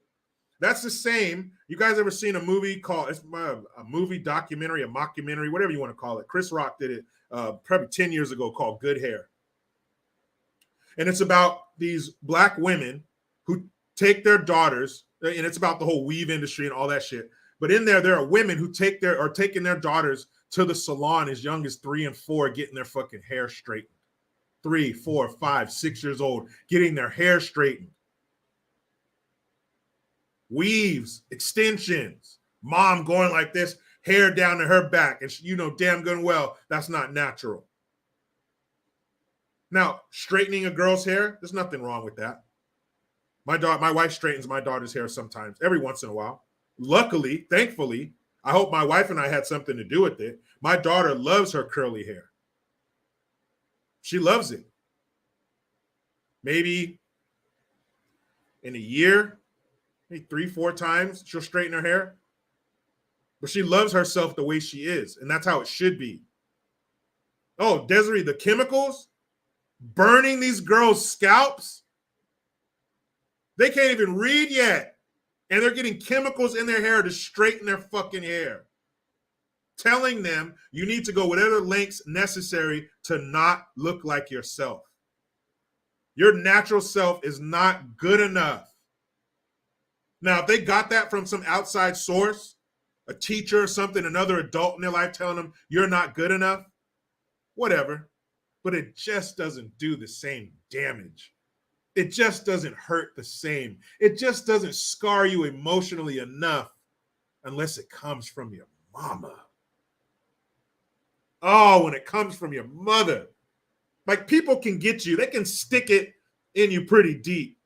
You guys ever seen a movie called, it's a movie documentary, a mockumentary, whatever you want to call it. Chris Rock did it probably 10 years ago called Good Hair. And it's about these black women who take their daughters, and it's about the whole weave industry and all that shit. But in there are women who are taking their daughters to the salon as young as 3 and 4, getting their fucking hair straightened. 3, 4, 5, 6 years old, getting their hair straightened. Weaves, extensions, mom going like this, hair down to her back. And you know damn good and well that's not natural. Now, straightening a girl's hair, there's nothing wrong with that. My wife straightens my daughter's hair sometimes, every once in a while. Luckily, thankfully, I hope my wife and I had something to do with it. My daughter loves her curly hair. She loves it. Maybe in a year, maybe 3-4 times, she'll straighten her hair. But she loves herself the way she is, and that's how it should be. Oh, Desiree, the chemicals burning these girls' scalps. They can't even read yet, and they're getting chemicals in their hair to straighten their fucking hair. Telling them you need to go whatever lengths necessary to not look like yourself. Your natural self is not good enough. Now, if they got that from some outside source, a teacher or something, another adult in their life telling them you're not good enough, whatever. But it just doesn't do the same damage. It just doesn't hurt the same. It just doesn't scar you emotionally enough unless it comes from your mama. Oh, when it comes from your mother. Like, people can get you. They can stick it in you pretty deep.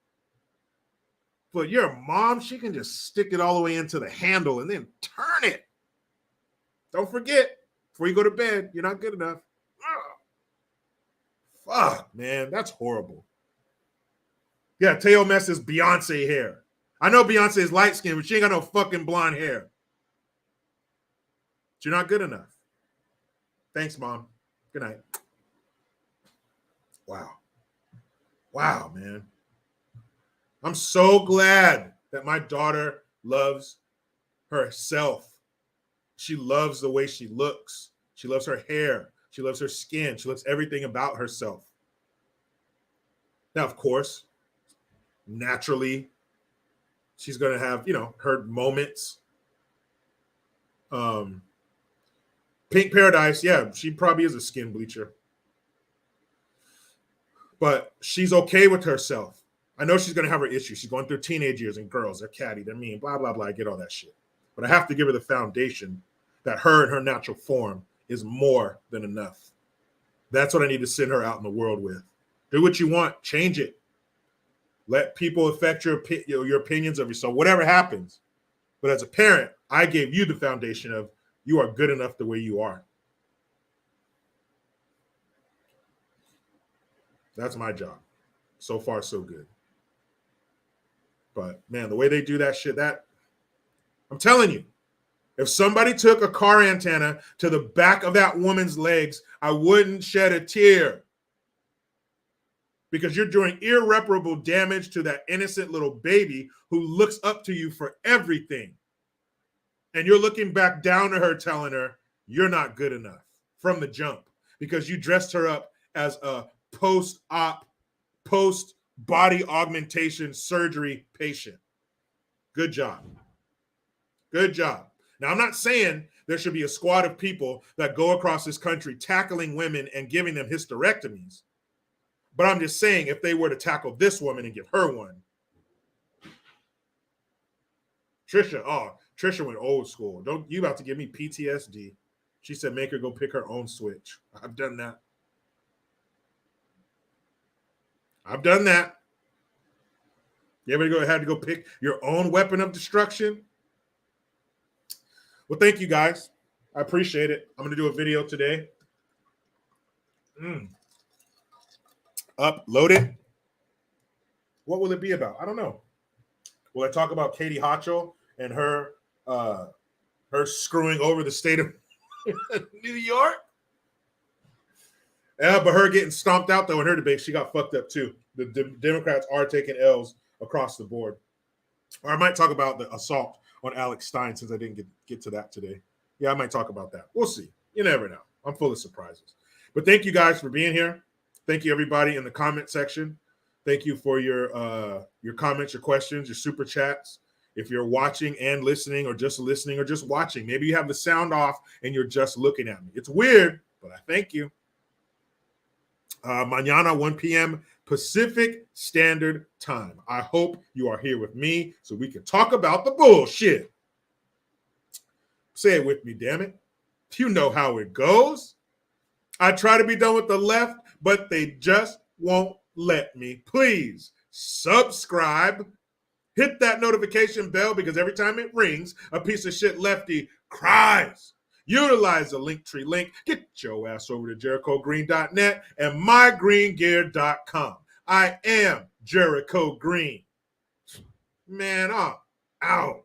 But your mom, she can just stick it all the way into the handle and then turn it. Don't forget, before you go to bed, you're not good enough. Fuck, man, that's horrible. Yeah, Teo messes Beyonce hair. I know Beyonce is light skinned, but she ain't got no fucking blonde hair. But you're not good enough. Thanks, Mom. Good night. Wow. Wow, man. I'm so glad that my daughter loves herself. She loves the way she looks. She loves her hair. She loves her skin. She loves everything about herself. Now, of course, naturally, she's going to have, her moments. Pink Paradise, yeah, she probably is a skin bleacher. But she's okay with herself. I know she's going to have her issues. She's going through teenage years, and girls, they're catty, they're mean, blah, blah, blah. I get all that shit. But I have to give her the foundation that her in her natural form is more than enough. That's what I need to send her out in the world with. Do what you want. Change it. Let people affect your opinions of yourself, whatever happens. But as a parent, I gave you the foundation of you are good enough the way you are. That's my job. So far, so good. But man, the way they do that shit, I'm telling you, if somebody took a car antenna to the back of that woman's legs, I wouldn't shed a tear. Because you're doing irreparable damage to that innocent little baby who looks up to you for everything. And you're looking back down to her, telling her, you're not good enough from the jump because you dressed her up as a post-op, post-body augmentation surgery patient. Good job. Good job. Now, I'm not saying there should be a squad of people that go across this country tackling women and giving them hysterectomies. But I'm just saying, if they were to tackle this woman and give her one. Trisha went old school. You about to give me PTSD. She said, make her go pick her own switch. I've done that. You ever had to go pick your own weapon of destruction? Well, thank you guys. I appreciate it. I'm going to do a video today. Upload it. What will it be about? I don't know. Will I talk about Katie Hochul and her screwing over the state of New York? Yeah, but her getting stomped out though in her debate, she got fucked up too. The Democrats are taking L's across the board. Or I might talk about the assault on Alex Stein since I didn't get to that today. Yeah, I might talk about that. We'll see. You never know. I'm full of surprises. But thank you guys for being here. Thank you, everybody in the comment section. Thank you for your comments, your questions, your super chats. If you're watching and listening or just watching, maybe you have the sound off and you're just looking at me. It's weird, but I thank you. Mañana, 1 p.m. Pacific Standard Time. I hope you are here with me so we can talk about the bullshit. Say it with me, damn it. You know how it goes. I try to be done with the left, but they just won't let me. Please subscribe. Hit that notification bell because every time it rings, a piece of shit lefty cries. Utilize the Linktree link. Get your ass over to JerichoGreen.net and MyGreenGear.com. I am Jericho Green. Man, I'm out.